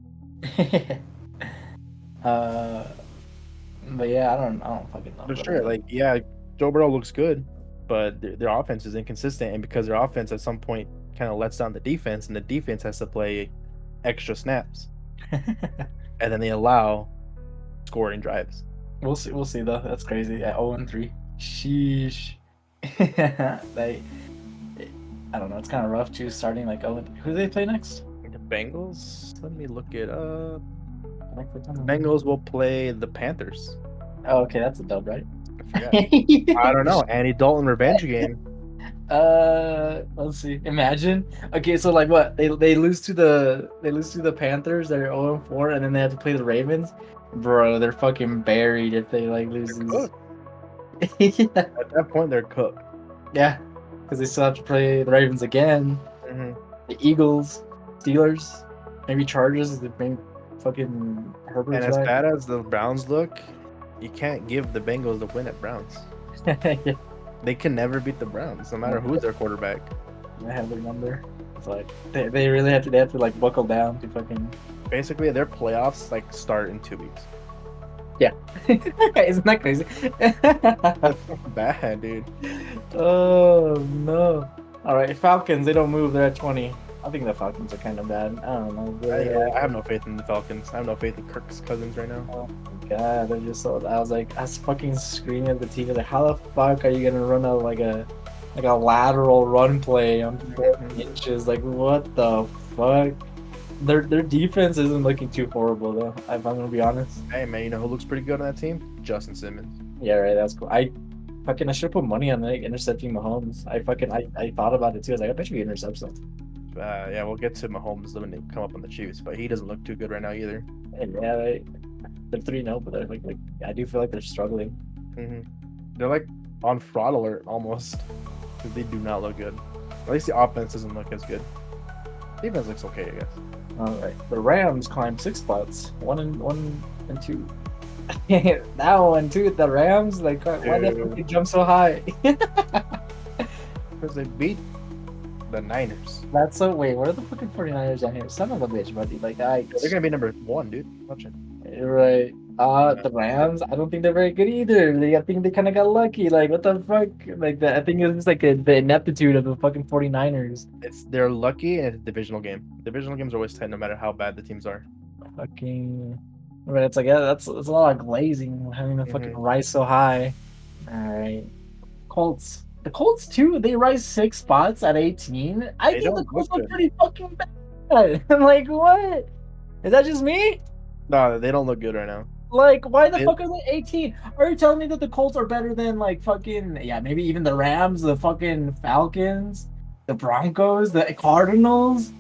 But yeah, I don't fucking know. For sure. Like, yeah, Joe Burrow looks good, but their offense is inconsistent, and because their offense at some point kind of lets down the defense, and the defense has to play extra snaps, and then they allow scoring drives. We'll see though. That's crazy. At 0-3. Sheesh. They, I don't know. It's kind of rough too. Starting like who do they play next? The Bengals. Let me look it up. The Bengals will play the Panthers. Oh, okay, that's a dub, right? I don't know. Andy Dalton revenge game. Let's see. Imagine. Okay, so like what? They lose to the Panthers. They're 0-4, and then they have to play the Ravens. Bro, they're fucking buried if they like lose. Yeah. At that point, they're cooked. Yeah, because they still have to play the Ravens again. The Eagles, Steelers, maybe Chargers. Maybe fucking Herbert. And as bad as the Browns look, you can't give the Bengals the win at Browns. They can never beat the Browns, no matter who's their quarterback. I have their number. It's like they really have to like buckle down to fucking. Basically, their playoffs like start in 2 weeks. Yeah, isn't that crazy? That's bad, dude. Oh no! All right, Falcons. They don't move. They're at 20. I think the Falcons are kind of bad. I don't know. I have no faith in the Falcons. I have no faith in Kirk's Cousins right now. Oh my god, they're just so. I was fucking screaming at the TV like, how the fuck are you gonna run a lateral run play on 4 inches? Like, what the fuck? Their defense isn't looking too horrible though. If I'm gonna be honest. Hey man, you know who looks pretty good on that team? Justin Simmons. Yeah, right. That's cool. I should put money on like intercepting Mahomes. I thought about it too. I was like, I bet you he intercepts them. Yeah, we'll get to Mahomes when they come up on the Chiefs, but he doesn't look too good right now either. And yeah, they're 3-0, but they're like I do feel like they're struggling. Hmm. They're like on fraud alert almost because they do not look good. At least the offense doesn't look as good. Defense looks okay, I guess. All right, the Rams climbed 6 spots, 1 and 2. That one too, the Rams. Like, why the fuck they jump so high? Because they beat the Niners. That's so. Wait, what are the fucking 49ers down here? Son of a bitch, buddy. Like, They're gonna be number 1, dude. Watch it. right. The Rams. I don't think they're very good either. I think they kind of got lucky. Like, what the fuck? Like, I think it's just like the ineptitude of the fucking 49ers. They're lucky and it's a divisional game. Divisional games are always tight, no matter how bad the teams are. Fucking. But it's like, yeah, that's a lot of glazing having the fucking rise so high. All right, Colts. The Colts too. They rise 6 spots at 18. I think the Colts are pretty fucking bad. I'm like, what? Is that just me? No, they don't look good right now. Like, why the fuck are they 18? Are you telling me that the Colts are better than like fucking maybe even the Rams, the fucking Falcons, the Broncos, the Cardinals?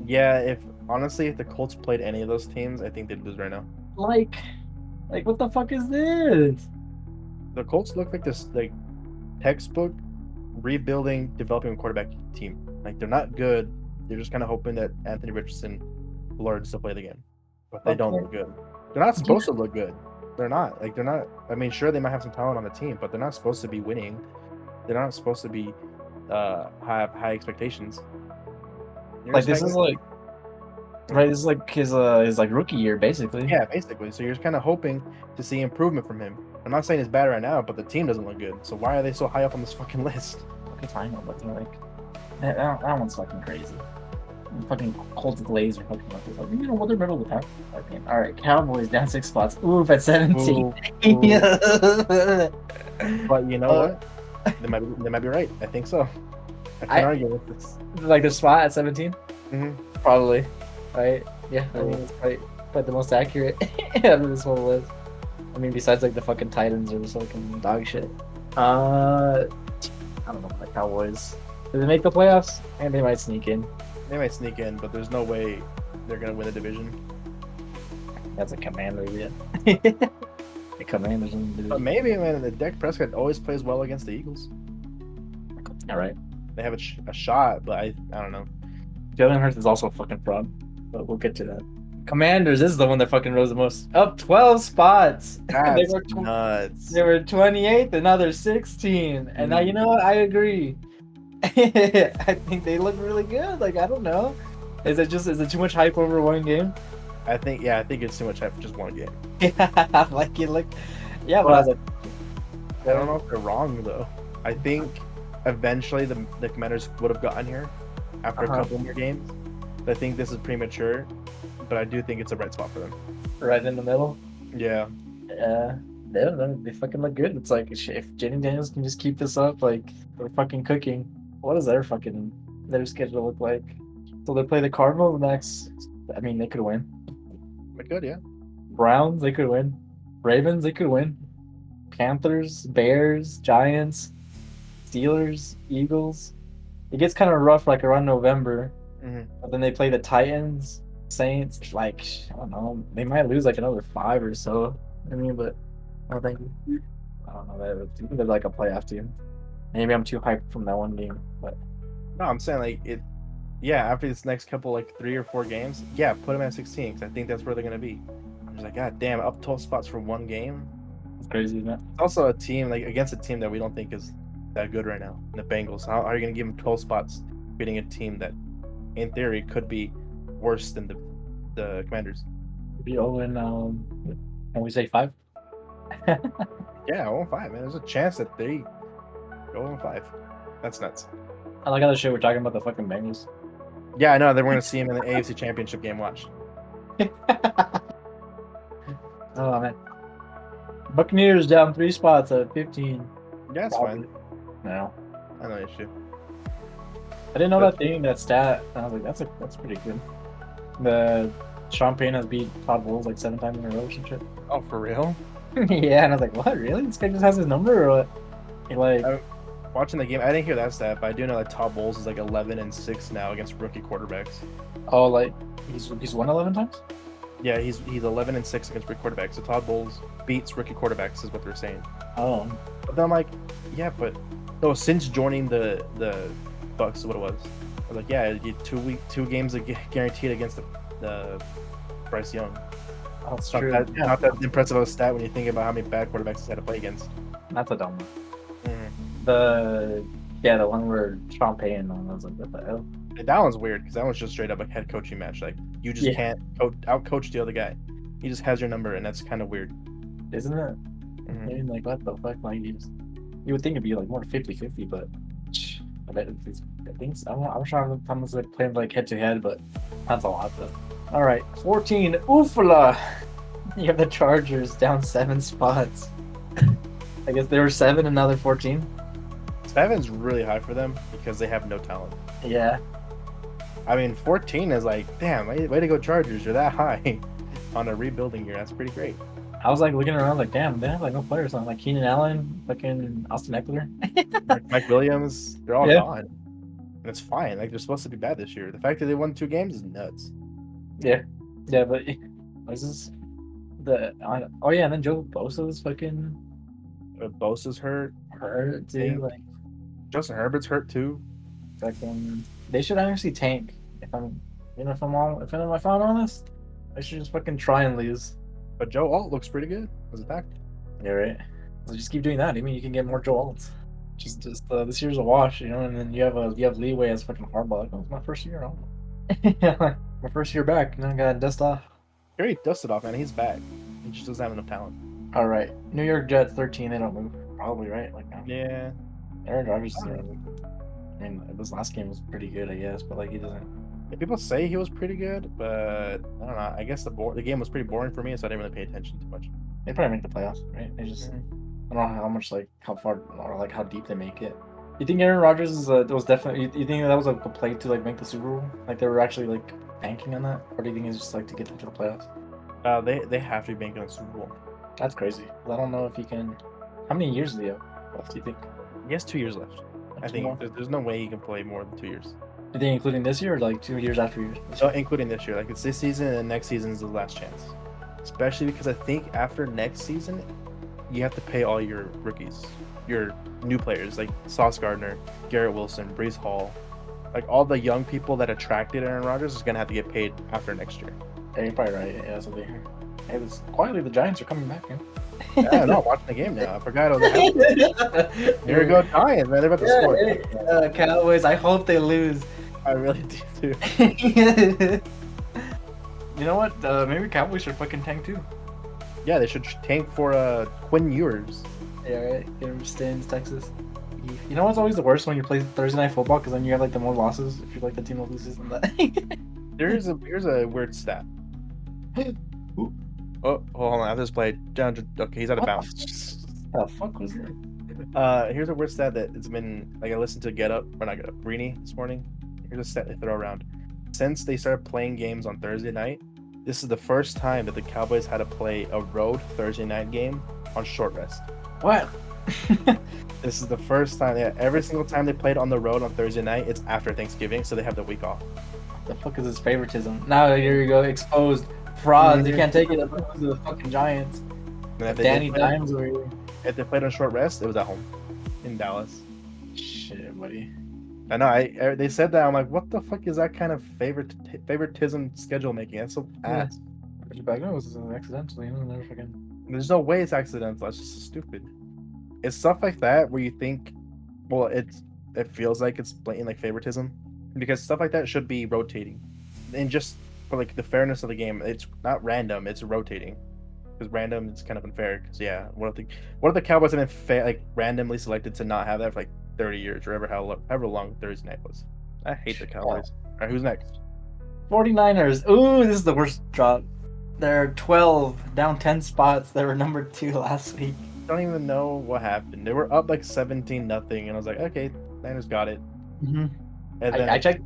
Yeah, honestly, if the Colts played any of those teams, I think they'd lose right now. Like what the fuck is this? The Colts look like this like textbook rebuilding, developing a quarterback team. Like they're not good. They're just kind of hoping that Anthony Richardson learns to play the game, but they don't look good. They're not supposed to look good. They're not. Like they're not. I mean, sure they might have some talent on the team, but they're not supposed to be winning. They're not supposed to be have high expectations. Like this is like. Right, this is like his like rookie year, basically. Yeah, basically. So you're just kind of hoping to see improvement from him. I'm not saying it's bad right now, but the team doesn't look good. So why are they so high up on this fucking list? Okay, fine, but they're like that one's fucking crazy. The fucking Colts Glaze are fucking like this. Like, you know what? They're middle of the pack. Okay. All right, Cowboys down 6 spots. Oof, at 17. But you know what? They might be right. I think so. I can't argue with this. Like the spot at 17? Mm-hmm. Probably. Right? Yeah, I mean, it's probably the most accurate out of this whole list. I mean, besides like the fucking Titans or the fucking dog shit. I don't know, like Cowboys. Do they make the playoffs? And they might sneak in. They might sneak in, but there's no way they're gonna win the division. That's a commander, yeah. The Commanders in the division. But maybe, man. The Dak Prescott always plays well against the Eagles. All right. They have a shot, but I don't know. Jalen Hurts is also a fucking fraud, but we'll get to that. Commanders is the one that fucking rose the most. Up 12 spots. That's nuts. They were 28th, and now they're 16. And now, you know what? I agree. I think they look really good. Like, I don't know. Is it too much hype over one game? I think it's too much hype for just one game. Yeah, like it looked. Yeah, but I don't know if they're wrong though. I think eventually the Commanders would have gotten here after a couple more games. I think this is premature, but I do think it's a right spot for them. Right in the middle. Yeah. Yeah. They fucking look good. It's like if Jenny Daniels can just keep this up, like they're fucking cooking. What does their schedule look like? So they play the Cardinals next. I mean, they could win. They could, yeah. Browns, they could win. Ravens, they could win. Panthers, Bears, Giants, Steelers, Eagles. It gets kind of rough like around November. Mm-hmm. But then they play the Titans, Saints. Like, I don't know. They might lose like another 5 or so. I mean, but I don't know. They're like a playoff team. Maybe I'm too hyped from that one game, but no, I'm saying like it. Yeah, after this next couple like 3 or 4 games, yeah, put them at 16 because I think that's where they're gonna be. I'm just like, God damn, up 12 spots for one game. It's crazy, isn't it? It's also a team like against a team that we don't think is that good right now. The Bengals. How are you gonna give them 12 spots, beating a team that, in theory, could be worse than the Commanders? Be 0 and can we say 5? Yeah, 0-5, man. There's a chance that they go 0-5. That's nuts. I like how the shit we're talking about the fucking Bengals. Yeah, I know. They're going to see him in the AFC Championship game. Watch. Oh, man. Buccaneers down 3 spots at 15. Yeah, it's fine. No. I know issue. I didn't know that stat. I was like, that's pretty good. The Sean Payne has beat Todd Bowles like 7 times in a row or some shit. Oh, for real? Yeah, and I was like, what? Really? This guy just has his number or what? Like, watching the game, I didn't hear that stat, but I do know that Todd Bowles is like 11-6 now against rookie quarterbacks. Oh, like he's won 11 times? Yeah, he's 11-6 against rookie quarterbacks. So Todd Bowles beats rookie quarterbacks, is what they're saying. Oh, But then I'm like, yeah, but no, since joining the Bucks, is what it was. I was like, yeah, you 2 games guaranteed against the Bryce Young. that's It's not true. that Yeah, not that impressive of a stat when you think about how many bad quarterbacks he's had to play against. that's a dumb one. Mhm. The one where Sean Payton on, I was like, what the hell? That one's weird because that one's just straight up a head coaching match. Like you just Yeah. can't out coach the other guy. He just has your number, and that's kind of weird. Isn't it? Mhm. I mean, like, what the fuck? Like, you would think it'd be like more 50-50, but I bet I think so. I'm sure Thomas like playing like head to head, but that's a lot though. All right, 14. Oofala! You have the Chargers down 7 spots. I guess there were 7 and now they're 14. 7's really high for them because they have no talent. Yeah. I mean, 14 is like, damn, way to go Chargers! You're that high on a rebuilding year. That's pretty great. I was like looking around, like, damn, they have like no players on. Like Keenan Allen, fucking Austin Eckler. Mike Williams, they're all Yeah. gone, and it's fine. Like they're supposed to be bad this year. The fact that they won 2 games is nuts. Yeah, but what is this? Oh yeah, and then Joe Bosa's fucking Bosa's hurt. hurt too. Like Justin Herbert's hurt too. fucking, they should actually tank. If I'm, if I'm honest, I should just fucking try and lose. But Joe Alt looks pretty good as a back. Yeah, right. So just keep doing that. I mean, you can get more Joe Alts. Just this year's a wash, and then you have leeway as fucking Harbaugh. Like, oh, it's my first year. My first year back, and I gotta dust off. He already dusted off, man. He's back. He just doesn't have enough talent. All right, New York Jets 13. They don't move. Probably right. Like Yeah. Aaron Rodgers. I mean, this last game was pretty good, I guess, but like he doesn't. Yeah, people say he was pretty good, but I don't know. I guess the game was pretty boring for me, so I didn't really pay attention too much. They probably make the playoffs, right? They just I don't know how much how far or how deep they make it. You think Aaron Rodgers was definitely? You think that was a play to like make the Super Bowl? Like they were actually like banking on that, or do you think it's just like to get them to the playoffs? They have to be banking on Super Bowl. That's crazy. I don't know if he can. How many years do they have left? Do you think? He has 2 years left. I think there's no way he can play more than 2 years. You think including this year or like 2 years after years? So including this year, like it's this season and next season is the last chance. Especially because I think after next season, you have to pay all your rookies, your new players like Sauce Gardner, Garrett Wilson, Brees Hall, like all the young people that attracted Aaron Rodgers is gonna have to get paid after next year. Yeah, you're probably right. Yeah, that's what they hear. Hey, quietly the Giants are coming back, man. Yeah, no, I'm watching the game now. I forgot it was Here we go, Giants, man. They're about to score. Cowboys. I hope they lose. I really do too. You know what? Maybe Cowboys should fucking tank too. Yeah, they should tank for Quinn Ewers. Yeah, right. Get him to stay in Texas. You know what's always the worst when you play Thursday Night Football because then you have like the more losses if you're like the team that loses than that. Here's a weird stat. Oh, hold on. I just played down. Okay, he's out of bounds. What the fuck was that? Here's a weird stat that it's been like I listened to Get Up or not Get Up, Greeny this morning. Here's a stat they throw around. Since they started playing games on Thursday night, this is the first time that the Cowboys had to play a road Thursday night game on short rest. What? This is the first time. Yeah, every single time they played on the road on Thursday night, it's after Thanksgiving, so they have the week off. The fuck is this favoritism? Now here you go, exposed frauds. You can't take it up to the fucking Giants. And if Danny Dimes over here. If they played on short rest, it was at home in Dallas. Shit, buddy. I know. They said that. I'm like, what the fuck is that kind of favoritism schedule making? That's so ass. Back then it was accidental, never fucking. There's no way it's accidental. It's just stupid. It's stuff like that where you think, well, it feels like it's blatant like favoritism, because stuff like that should be rotating, and just for like the fairness of the game, it's not random. It's rotating, because random it's kind of unfair. Because yeah, what if the Cowboys have been like randomly selected to not have that for like 30 years or however long Thursday night was? I hate the Cowboys. All right, who's next? 49ers. Ooh, this is the worst drop. They're 12, down 10 spots. They were number 2 last week. Don't even know what happened. They were up like 17-0, and I was like, okay, Niners got it. Mm-hmm. And then I checked.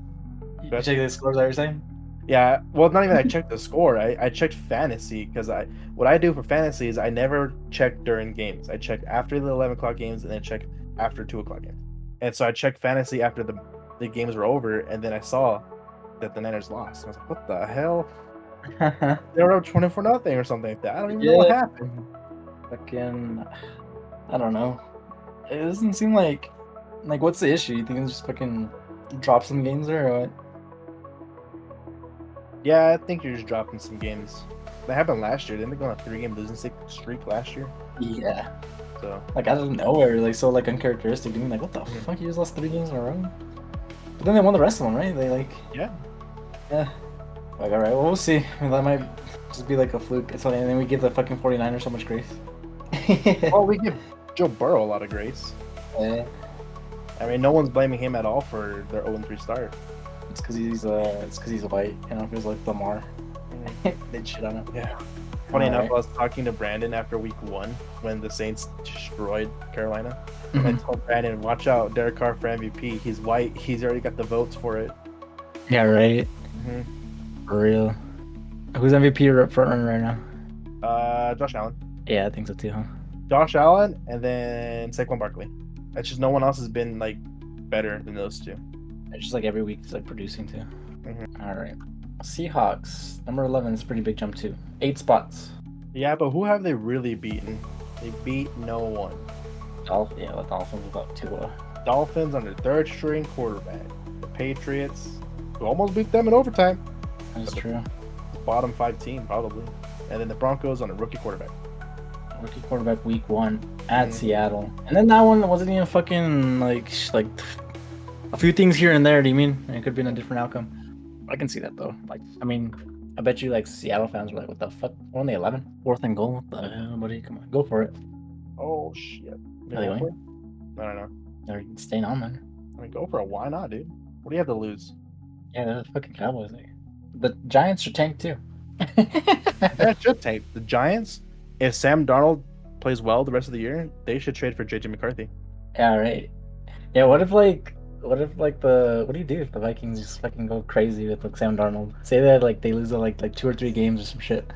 You checked the scores that you're saying? Yeah, well, not even I checked the score. I checked fantasy because what I do for fantasy is I never check during games. I check after the 11 o'clock games and then check after 2 o'clock games. And so I checked fantasy after the games were over, and then I saw that the Niners lost. I was like, what the hell? They were up 24-0 or something like that. I don't even know what Yeah. happened. Fucking, I don't know. It doesn't seem like what's the issue? You think it's just fucking drop some games there or what? Yeah, I think you're just dropping some games. That happened last year. Didn't they go on a 3-game losing streak last year? Yeah. So Like out of nowhere, like so like uncharacteristic. Dude. Like what the fuck? You just lost 3 games in a row. But then they won the rest of them, right? They like yeah. yeah. Like all right, well we'll see. That might just be like a fluke. It's funny, and then we give the fucking 49ers so much grace. Well, we give Joe Burrow a lot of grace. Yeah. I mean, no one's blaming him at all for their 0-3 start. It's because he's white. You know, feels like Lamar. They'd shit on him. Yeah. Funny enough, Alright. I was talking to Brandon after week 1 when the Saints destroyed Carolina. I Mhm. told Brandon, watch out, Derek Carr for MVP. He's white. He's already got the votes for it. Yeah, right. For real. Who's MVP front runner right now? Josh Allen. Yeah, I think so too, huh? Josh Allen, and then Saquon Barkley. It's just no one else has been like better than those two. It's just like every week it's like producing too. Mhm. All right. Seahawks, number 11 is a pretty big jump too. 8 spots. Yeah, but who have they really beaten? They beat no one. The Dolphins without Tua. Dolphins on their third string quarterback. The Patriots, who almost beat them in overtime. That's true. Bottom 5 team, probably. And then the Broncos on a rookie quarterback. Rookie quarterback week 1 at Mhm. Seattle. And then that one wasn't even fucking like a few things here and there, do you mean? It could have been a different outcome. I can see that though. Like, I mean, I bet you like Seattle fans were like, what the fuck? We're only 11? 4th and goal? What the hell, buddy? Come on, go for it. Oh, shit. Are they going? I don't know. They're staying on, man. I mean, go for it. Why not, dude? What do you have to lose? Yeah, they're the fucking Cowboys. Like. The Giants should tank too. That should take the Giants. If Sam Darnold plays well the rest of the year, they should trade for JJ McCarthy. Yeah, right. Yeah, what if like what do you do if the Vikings just fucking go crazy with like Sam Darnold? Say that like they lose like 2 or 3 games or some shit.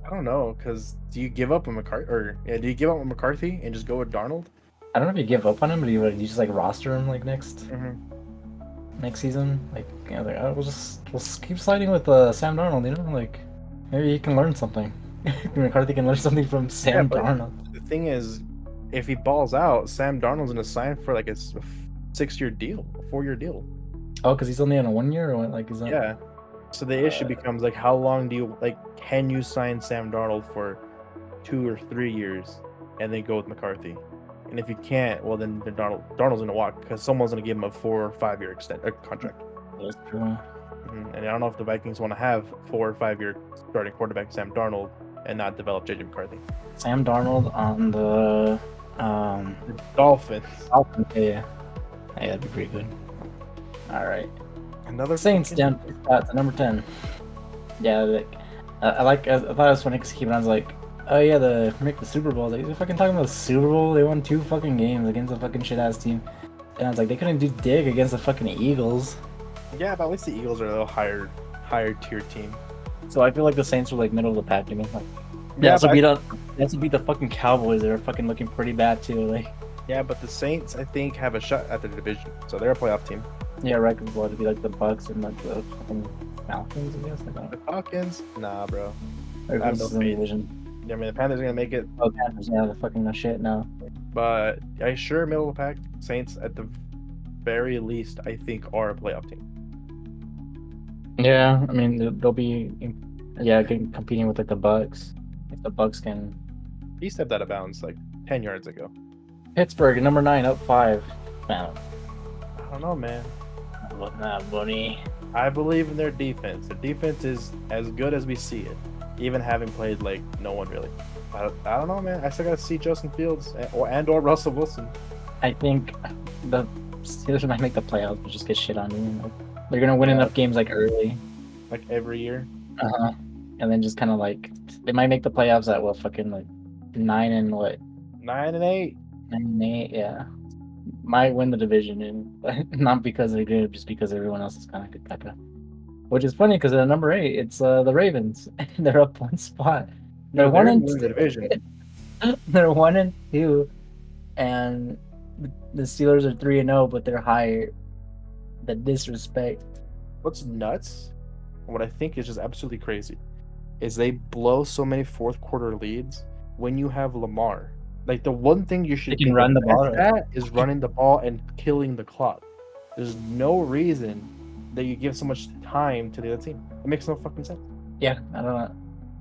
I don't know, because do you give up on McCarthy, or do you give up on McCarthy and just go with Darnold? I don't know if you give up on him, but you just like roster him like next season. Like like oh, we'll just keep sliding with Sam Darnold, you know? Like maybe he can learn something. McCarthy can learn something from Sam but Darnold. the thing is, if he balls out, Sam Darnold's gonna sign for like a 6-year deal, a 4-year deal. Oh, because he's only on a 1 year or what? Like is that Yeah. So the issue becomes like, how long do you can you sign Sam Darnold for 2 or 3 years and then go with McCarthy? And if you can't, well then Darnold's gonna walk because someone's gonna give him a 4 or 5-year contract. That's true. And I don't know if the Vikings want to have 4 or 5-year starting quarterback Sam Darnold and not develop JJ McCarthy. Sam Darnold on the Dolphins. Falcons. Yeah, that'd be pretty good. All right. Another Saints fucking- down 2 spots at number 10. Yeah, like, I thought it was funny because Keegan was like, oh yeah, make the Super Bowl. Like, they're fucking talking about the Super Bowl. They won 2 fucking games against a fucking shit ass team. And I was like, they couldn't do dick against the fucking Eagles. Yeah, but at least the Eagles are a little higher tier team. So I feel like the Saints were like middle of the pack to me. Like, Yeah, so but they have to beat the fucking Cowboys. They're fucking looking pretty bad too. Like, yeah, but the Saints I think have a shot at the division, so they're a playoff team. yeah, record blood to be like the Bucks and like the fucking Falcons, I guess. Like, I don't The know. Falcons, nah, bro. Or I have this no is in the faith. division. I mean, the Panthers are gonna make it, Oh, Panthers, yeah, they're fucking no shit now. but I sure middle of the pack Saints at the very least I think are a playoff team. Yeah, I mean they'll be, yeah, competing with like the Bucks. If the Bucks can. He stepped out of bounds like 10 yards ago. Pittsburgh, number 9, up 5. Man, I don't know, man. what that bunny? I believe in their defense. Their defense is as good as we see it, even having played like no one really. I don't know, man. I still gotta see Justin Fields or Russell Wilson. I think the Steelers might make the playoffs, but just get shit on you. Like, they're gonna win enough games like early, Like every year. and then just kind of like they might make the playoffs at what fucking like 9 and what 9 and 8. 9 and 8, yeah. Might win the division, and not because they're good, just because everyone else is kind of good. Which is funny because at number 8, it's the Ravens. They're up 1 spot. They're one and the division. They're 1 and 2, and the Steelers are 3 and 0, but they're higher. The disrespect. What's nuts? What I think is just absolutely crazy is they blow so many fourth quarter leads when you have Lamar. Like the one thing you should They can get run the best ball, right? at is running the ball and killing the clock. There's no reason that you give so much time to the other team. It makes no fucking sense. Yeah, I don't know.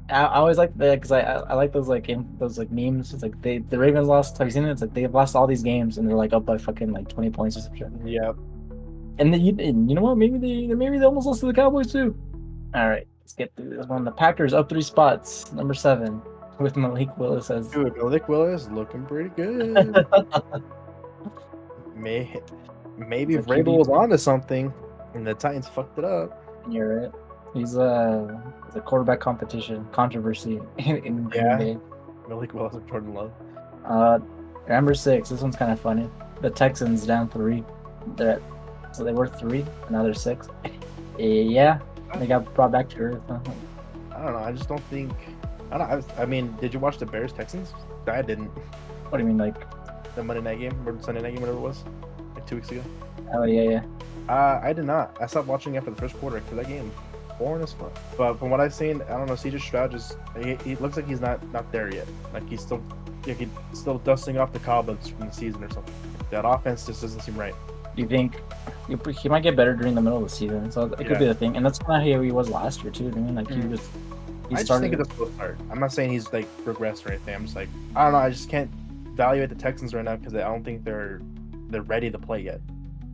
I always like that because I like those like those like memes. It's like the Ravens lost. Have you seen it? It's like they've lost all these games and they're like up by fucking like 20 points or something. Yeah. And then you know what? Maybe they almost lost to the Cowboys too. All right, let's get through this one. The Packers up 3 spots, number 7, with Malik Willis as. Dude, Malik Willis looking pretty good. Maybe It's a Vrabel was QB. onto something and the Titans fucked it up. You're right. He's a quarterback competition controversy in Green Yeah. Bay. Malik Willis and Jordan Love. Number 6. This one's kind of funny. The Texans down 3. So they were 3, and now they're 6. Yeah, they got brought back to earth. Huh? I don't know. I just don't think. I don't. I mean, did you watch the Bears Texans? I didn't. What do you mean, like? The Monday night game or Sunday night game, whatever it was, like 2 weeks ago. Oh yeah. I did not. I stopped watching after the first quarter because that game boring as fuck. But from what I've seen, I don't know. CJ Stroud just he looks like he's not there yet. Like he's still dusting off the cobwebs from the season or something. That offense just doesn't seem right. Do you think he might get better during the middle of the season? So it could be the thing, and that's kind of how he was last year too. I mean, like he I just think it's a slow start. I'm not saying he's like regressed or anything. I'm just like I don't know. I just can't evaluate the Texans right now because I don't think they're ready to play yet.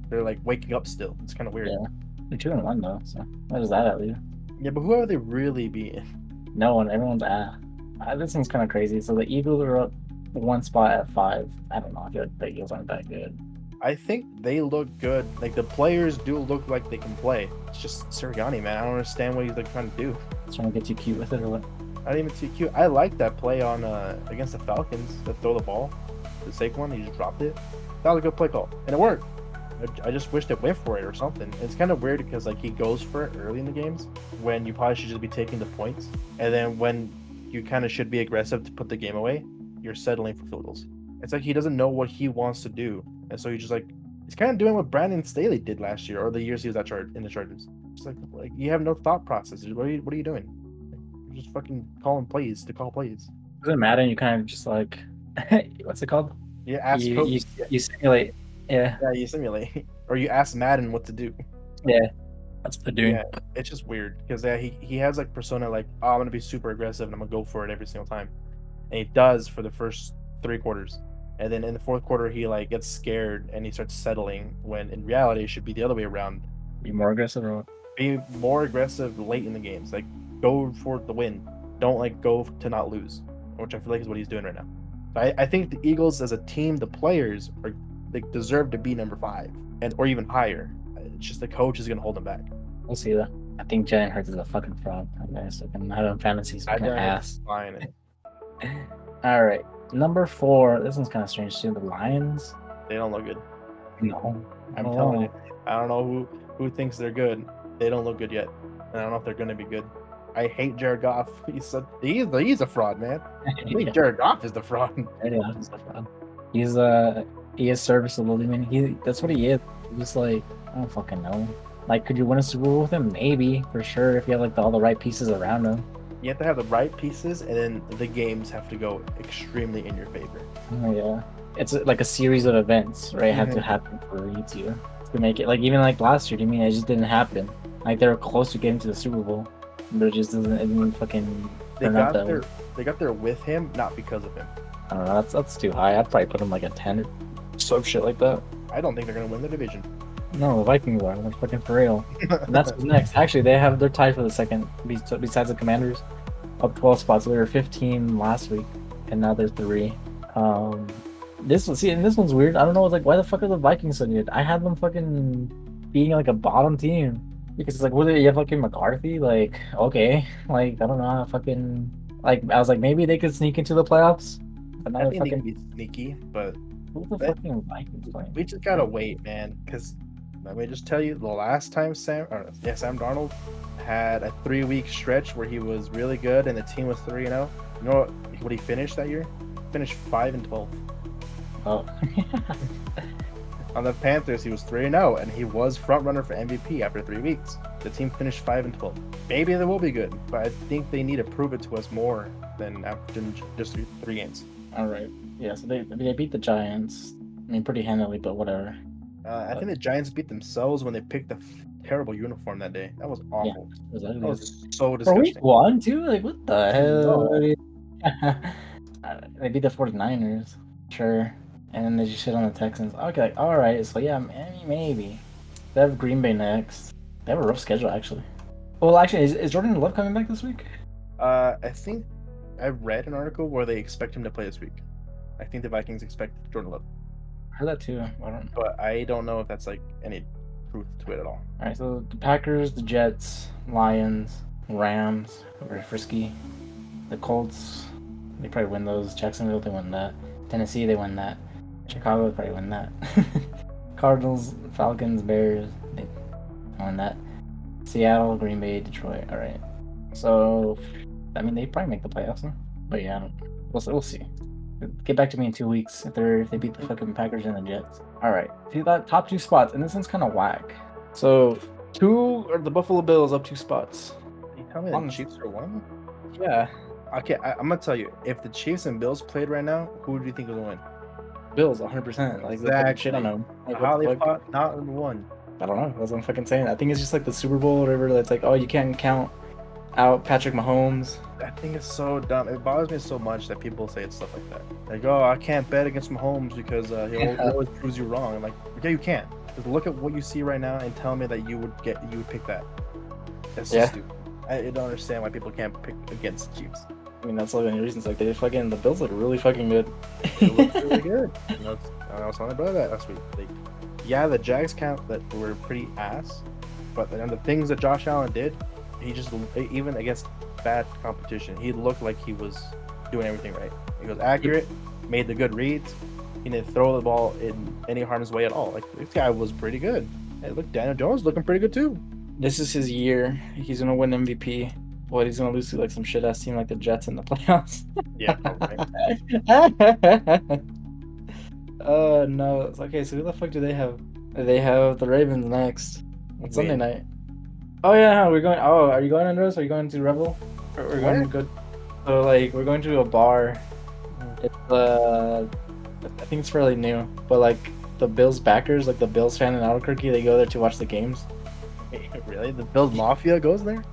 They're like waking up still. It's kind of weird. Yeah, they're 2-1 though. So what does that at least? Yeah, but who are they really beating? No one. Everyone's this thing's kind of crazy. So the Eagles are up 1 spot at 5. I don't know. I feel like the Eagles aren't that good. I think they look good. Like the players do look like they can play. It's just Sirianni, man. I don't understand what he's like trying to do. He's trying to get too cute with it or what? Not even too cute. I like that play on against the Falcons. That throw the ball, the Saquon, he just dropped it. That was a good play call, and it worked. I just wish it went for it or something. It's kind of weird because like he goes for it early in the games when you probably should just be taking the points, and then when you kind of should be aggressive to put the game away, you're settling for field goals. It's like he doesn't know what he wants to do, and so he's kind of doing what Brandon Staley did last year or the years he was in the Chargers. It's like you have no thought process. What are you doing? You're just fucking calling plays to call plays. Doesn't matter. You kind of just like what's it called? You ask you simulate. Yeah. Yeah, you simulate, or you ask Madden what to do. Yeah, that's what they're doing. Yeah, it's just weird because he has like persona like, oh, I'm gonna be super aggressive and I'm gonna go for it every single time, and he does for the first 3 quarters, and then in the fourth quarter he like gets scared and he starts settling when in reality it should be the other way around. Be more aggressive or what? Be more aggressive late in the games, like go for the win. Don't like go to not lose, which I feel like is what he's doing right now. I think the Eagles as a team, the players they deserve to be number 5 or even higher. It's just the coach is gonna hold them back. We'll see that. I think Jalen Hurts is a fucking fraud. I guess I can have him fantasy fucking ass. Fine. All right, number 4. This one's kind of strange too. The Lions. They don't look good. No, I'm telling you. I don't know who thinks they're good. They don't look good yet, and I don't know if they're gonna be good. I hate Jared Goff. He's a fraud, man. I think Jared Goff is the fraud. He is serviceable. I mean, that's what he is. He's just like, I don't fucking know. Like, could you win a Super Bowl with him? Maybe, for sure, if you have like all the right pieces around him. You have to have the right pieces, and then the games have to go extremely in your favor. Oh yeah, it's like a series of events, right? Have to happen for you to make it. Like even like last year, I mean, it just didn't happen. Like they were close to getting to the Super Bowl, but it just doesn't. It didn't fucking. They got there with him, not because of him. I don't know. That's too high. I'd probably put him like a 10 or some shit like that. I don't think they're gonna win the division. No, the Vikings are. They're fucking for real. And that's what's next. Actually, they're tied for the second. Besides the Commanders, up 12 spots. They were 15 last week, and now they're 3. This one's weird. I don't know. Like, why the fuck are the Vikings so good? I had them fucking being like a bottom team because it's like, what? You have fucking McCarthy? Like, okay, like I don't know how fucking like I was like maybe they could sneak into the playoffs. But I think they can be sneaky, but who the fucking Vikings playing? We just gotta wait, man. Because let me just tell you, the last time Sam Darnold had a 3-week stretch where he was really good and the team was 3-0. You know what he finished that year? Finished 5-12. Oh. On the Panthers, he was 3-0, and he was front runner for MVP after 3 weeks. The team finished 5-12. Maybe they will be good, but I think they need to prove it to us more than after just three games. All right. Yeah. So they beat the Giants. I mean, pretty handily, but whatever. I think the Giants beat themselves when they picked the terrible uniform that day. That was awful. Yeah, That was so for week disgusting. 1 too. Like, what the hell? No. They beat the 49ers, sure, and then they just shit on the Texans. Okay, like, all right. So yeah, maybe they have Green Bay next. They have a rough schedule, actually. Well, actually, is Jordan Love coming back this week? I think I read an article where they expect him to play this week. I think the Vikings expect Jordan Love. I heard that too. I don't know. But I don't know if that's like any truth to it at all. All right, so the Packers, the Jets, Lions, Rams, very frisky. The Colts, they probably win those. Jacksonville, they win that. Tennessee, they win that. Chicago, they probably win that. Cardinals, Falcons, Bears, they win that. Seattle, Green Bay, Detroit. All right. So, I mean, they probably make the playoffs, huh? But yeah, we'll see. Get back to me in 2 weeks if they beat the fucking Packers and the Jets. All right, that top 2 spots, and this one's kind of whack. So 2 are the Buffalo Bills up 2 spots. You tell me the Chiefs are one? Yeah. Okay, I'm gonna tell you. If the Chiefs and Bills played right now, who do you think would win? Bills, 100%. Like, exactly. Shit on them. Like, how they fought, not won. I don't know. That's what I'm fucking saying. I think it's just like the Super Bowl or whatever. That's like, oh, you can't count out Patrick Mahomes. I think it's so dumb. It bothers me so much that people say stuff like that. Like, oh, I can't bet against Mahomes because he always proves you wrong. I'm like, yeah, you can. Just look at what you see right now and tell me that you would pick that. That's so stupid. I don't understand why people can't pick against the Chiefs. I mean, that's one of the reasons. Like, the Bills look really fucking good. They look really good. I was telling my brother that last week. Like, yeah, the Jags count that were pretty ass, but the things that Josh Allen did, he just, even against bad competition, he looked like he was doing everything right. He was accurate, made the good reads. He didn't throw the ball in any harm's way at all. Like, this guy was pretty good. Hey, look, Daniel Jones looking pretty good too. This is his year. He's gonna win MVP. What, he's gonna lose to like some shit ass team like the Jets in the playoffs? Yeah, probably. Oh no. It's okay, so who the fuck do they have? They have the Ravens next. On Sunday night. Oh yeah, we're going. Oh, are you going, Andres? Are you going to Rebel? Or we're going to go. So like, we're going to a bar. It's I think it's fairly new, but like the Bills backers, like the Bills fan in Albuquerque, they go there to watch the games. Really? The Bills Mafia goes there?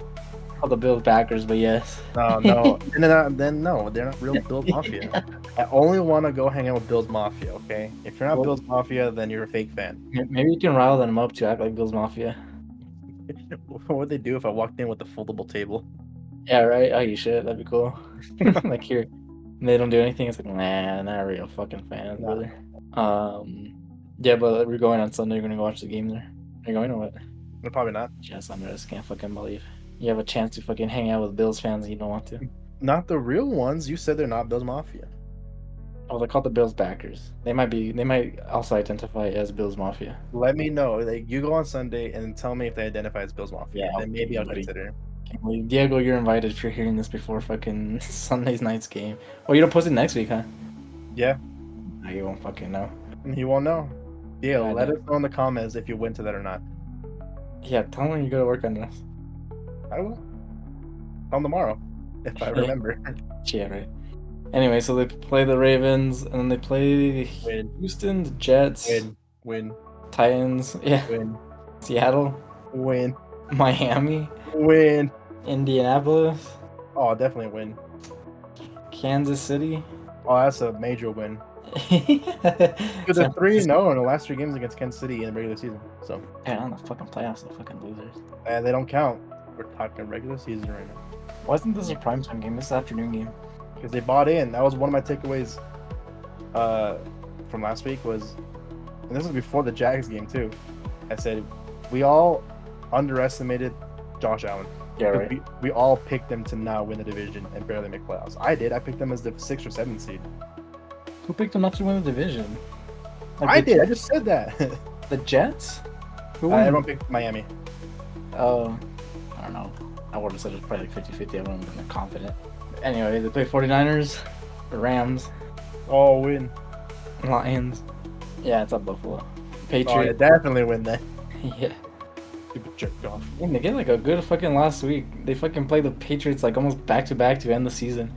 Oh, the Bills backers, but yes. No. Then no, they're not real Bills Mafia. I only want to go hang out with Bills Mafia, okay? If you're not Bills Mafia, then you're a fake fan. Maybe you can rile them up to act like Bills Mafia. What would they do if I walked in with a foldable table? Yeah, right? Oh, you should. That'd be cool. Like, here. And they don't do anything. It's like, nah, not real fucking fans, brother. Yeah, but we're going on Sunday. We're going to go watch the game there. Are you going or what? No, probably not. Yes, Andres, can't fucking believe. You have a chance to fucking hang out with Bills fans and you don't want to. Not the real ones. You said they're not Bills Mafia. Oh, they're called the Bills backers. They might also identify as Bills Mafia. Let me know. Like, you go on Sunday and tell me if they identify as Bills Mafia. Yeah, then maybe I'll consider. Diego, you're invited if you're hearing this before fucking Sunday's night's game. Oh, you don't post it next week, huh? Yeah. No, you won't fucking know. You won't know. Yeah, let us know in the comments if you went to that or not. Yeah, tell me when you go to work on this. I will. Tell them tomorrow, if I remember. Yeah, right. Anyway, so they play the Ravens, and then they play Houston, the Jets, Win. Titans, yeah, Win. Seattle, Win. Miami, Win. Indianapolis. Oh, definitely a win. Kansas City. Oh, that's a major win. Because they're 3-0 in the last 3 games against Kansas City in the regular season. So yeah, on the fucking playoffs, the fucking losers. They don't count. We're talking regular season right now. Why isn't this a primetime game? This is an afternoon game. Because they bought in. That was one of my takeaways from last week was, and this was before the Jags game too. I said we all underestimated Josh Allen. Yeah, right. We all picked them to now win the division and barely make playoffs. I did. I picked them as the 6th or 7th seed. Who picked them not to win the division? Like I did. I just said that. The Jets? Who won? Everyone picked Miami. Oh, I don't know. I would have said it's probably like 50-50. I wouldn't have been confident. Anyway, they play 49ers, the Rams. Oh, win. Lions. Yeah, it's at Buffalo. Oh, Patriots. yeah, definitely win that. Yeah. Stupid jerk off. And they get like a good fucking last week. They fucking play the Patriots like almost back to back to end the season.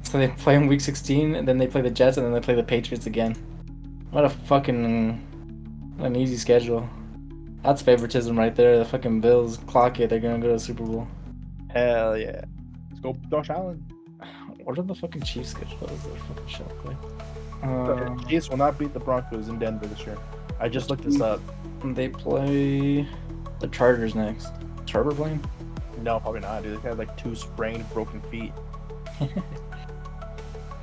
So they play in week 16, and then they play the Jets, and then they play the Patriots again. What a fucking an easy schedule. That's favoritism right there. The fucking Bills clock it. They're gonna go to the Super Bowl. Hell yeah. Let's go Josh Allen. What are the fucking Chiefs schedule? What is the fucking shit play? The Chiefs will not beat the Broncos in Denver this year. I just looked this up. They play the Chargers next. Charger playing? No, probably not, dude. They have like 2 sprained, broken feet.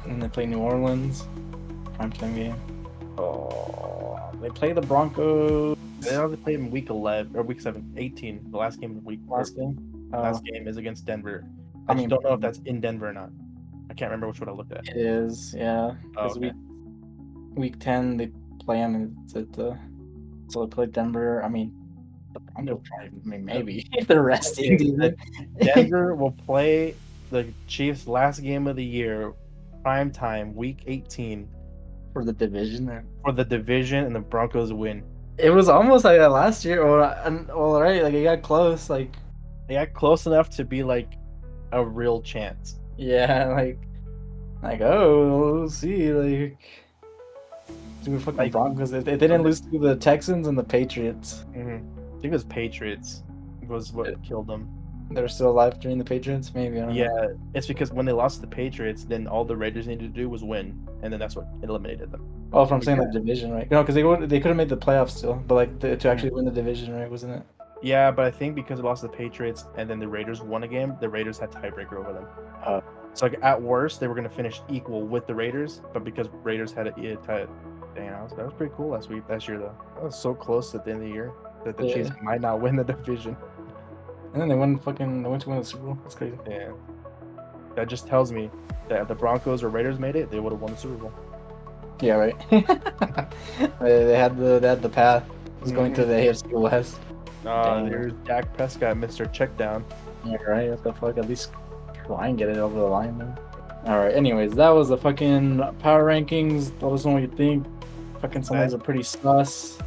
And they play New Orleans. Primetime game. Oh, they play the Broncos. They only played in week 11 or week 18. The last game of the week. Last game. Last game is against Denver. I I mean- don't know if that's in Denver or not. I can't remember which one I looked at. It is, yeah. Oh, 'Cause okay. week 10 they play them, and it's at the. So they play Denver. I mean, the Broncos probably. I mean, maybe if they're resting. dude. Denver will play the Chiefs' last game of the year, prime time, week 18, For the division there. for the division, and the Broncos win. It was almost like that last year, or well, right? Like it got close. Like They got close enough to be like a real chance. yeah, like oh, we'll see. Like dude, fucking Like- Broncos. They didn't lose to the Texans and the Patriots. I think it was Patriots was what killed them. They're still alive during the Patriots. Maybe I don't know. Yeah, it's because when they lost to the Patriots, then all the Raiders needed to do was win, and then that's what eliminated them. Oh, if I'm saying the division, right? No, because they could have made the playoffs still, but like to actually win the division, right? Wasn't it? Yeah, but I think because they lost to the Patriots and then the Raiders won a game, the Raiders had tiebreaker over them. Oh. So like at worst, they were going to finish equal with the Raiders, but because Raiders had it tied, dang, that was pretty cool last year though. That was so close at the end of the year that the Yeah. Chiefs might not win the division. And then they went to win the Super Bowl. That's crazy. Yeah, that just tells me that if the Broncos or Raiders made it, they would have won the Super Bowl. Yeah, right. they had the path. It was going to the AFC West. Dang. There's Dak Prescott, Mr. Checkdown. Yeah, right. What the fuck? At least try and get it over the line, man. All right. Anyways, that was the fucking power rankings. Let us know what you think. Fucking some of these are pretty sus.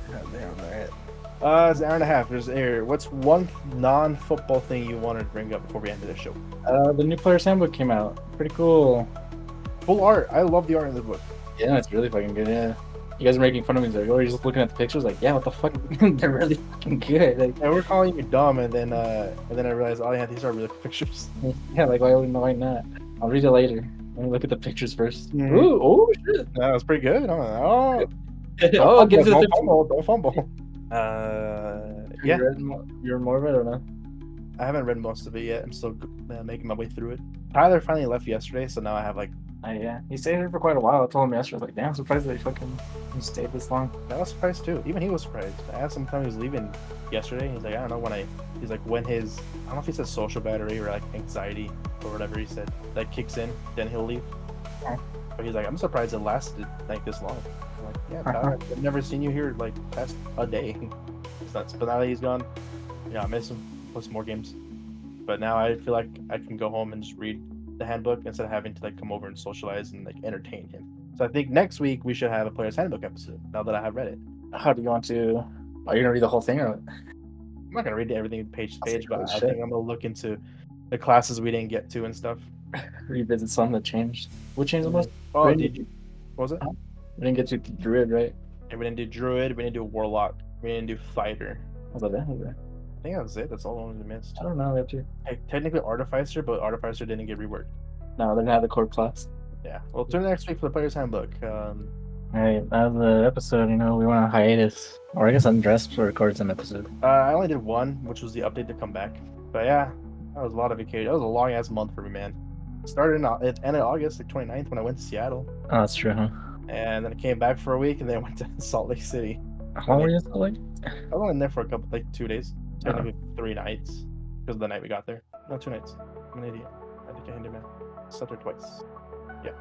It's an hour and a half. There's air. What's one non-football thing you wanted to bring up before we end the show? The new player's handbook came out. Pretty cool. Full art. I love the art in the book. Yeah, it's really fucking good. Yeah. You guys are making fun of me. Like, oh, you're just looking at the pictures. Like, yeah, what the fuck? They're really fucking good. Like, And we're calling you dumb, and then I realized, oh yeah, these are really good pictures. yeah, like why not? I'll read it later. Let me look at the pictures first. Mhm. Ooh, oh shit. That was pretty good. Oh, Oh, get to the don't picture. fumble! Don't fumble. Yeah, You're more of it or no? I haven't read most of it yet. I'm still making my way through it. Tyler finally left yesterday, so now I have like. Yeah, he stayed here for quite a while. I told him yesterday. I was like, damn, I'm surprised that he stayed this long. I was surprised too. Even he was surprised. I asked him time he was leaving yesterday. He's like, I don't know he's like when his I don't know if he said social battery or like anxiety or whatever he said that kicks in, then he'll leave. Okay. But he's like, I'm surprised it lasted like this long. I'm like, yeah, Tyler, I've never seen you here like past a day. It's nuts. But now that he's gone, yeah, I miss him. Play some more games. But now I feel like I can go home and just read the handbook instead of having to like come over and socialize and like entertain him. So I think next week we should have a player's handbook episode. Now that I have read it. How do you want to? Are you gonna read the whole thing or what? I'm not gonna read everything page to That's page, but cool I shit. think I'm gonna look into the classes we didn't get to and stuff. Revisit some that changed? What changed the most? Oh, Right. did you? What was it? We didn't get to Druid, right? Yeah, we didn't do druid. We didn't do warlock. We didn't do fighter. Was that it? Was that- I think that was it. That's all the ones we missed. I don't know. We have to. Technically artificer, but artificer didn't get reworked. No, they didn't have the core class. Yeah. Well, tune in next week for the player's handbook. Alright, that was the episode. You know, we went on hiatus, or I guess Andres record some episode. I only did one, which was the update to come back. But yeah, that was a lot of vacation. That was a long ass month for me, man. Started at the end of August, like 29th, when I went to Seattle, Oh, that's true, huh? and then I came back for a week, and then I went to Salt Lake City. How long were you in Salt Lake? I was only there for a couple, like 2 days, technically 3 nights, because of the night we got there. No, 2 nights. I'm an idiot. I think I hindered man. Slept there twice. Yeah.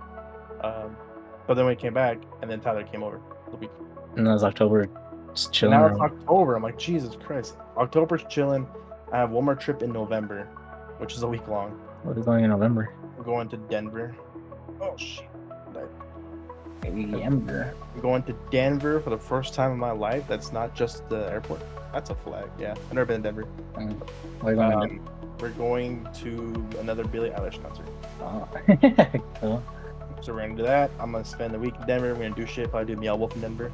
But then we came back, and then Tyler came over the week. And that was October. Just chilling. Now it's around. October. I'm like, Jesus Christ. October's chilling. I have one more trip in November, which is a week long. What is going in November? I'm going to Denver. Oh shit. Denver. I'm going to Denver for the first time in my life. That's not just the airport. That's a flag. Yeah, I've never been to Denver. Where you going to We're going to another Billie Eilish concert. Oh. Cool. So we're gonna do that. I'm gonna spend the week in Denver. We're gonna do shit. Probably do Meow Wolf in Denver.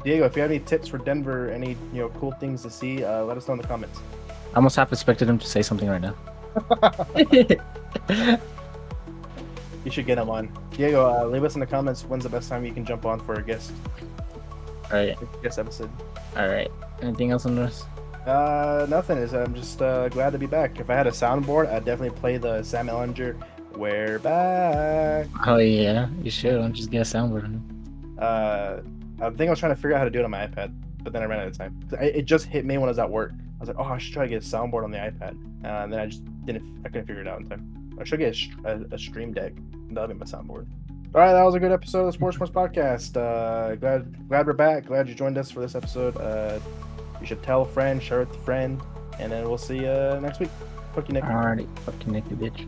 Diego, if you have any tips for Denver, any cool things to see, let us know in the comments. I almost half expected him to say something right now. You should get him on. Diego, leave us in the comments when's the best time you can jump on for a guest episode. Alright. Anything else on this? Nothing. I'm just glad to be back. If I had a soundboard, I'd definitely play the Sam Ellinger "We're Back." Oh yeah, you should. Don't just get a soundboard. I think I was trying to figure out how to do it on my iPad, but then I ran out of time. It just hit me when I was at work. I was like, oh, I should try to get a soundboard on the iPad, and then I couldn't figure it out in time. I should get a Stream Deck. That'll be my soundboard. All right, that was a good episode of the Sports Sports Podcast. Glad we're back. Glad you joined us for this episode. You should tell a friend, share it with a friend, and then we'll see you next week. Fuck you, Nick. Alrighty, fucking Nick, bitch.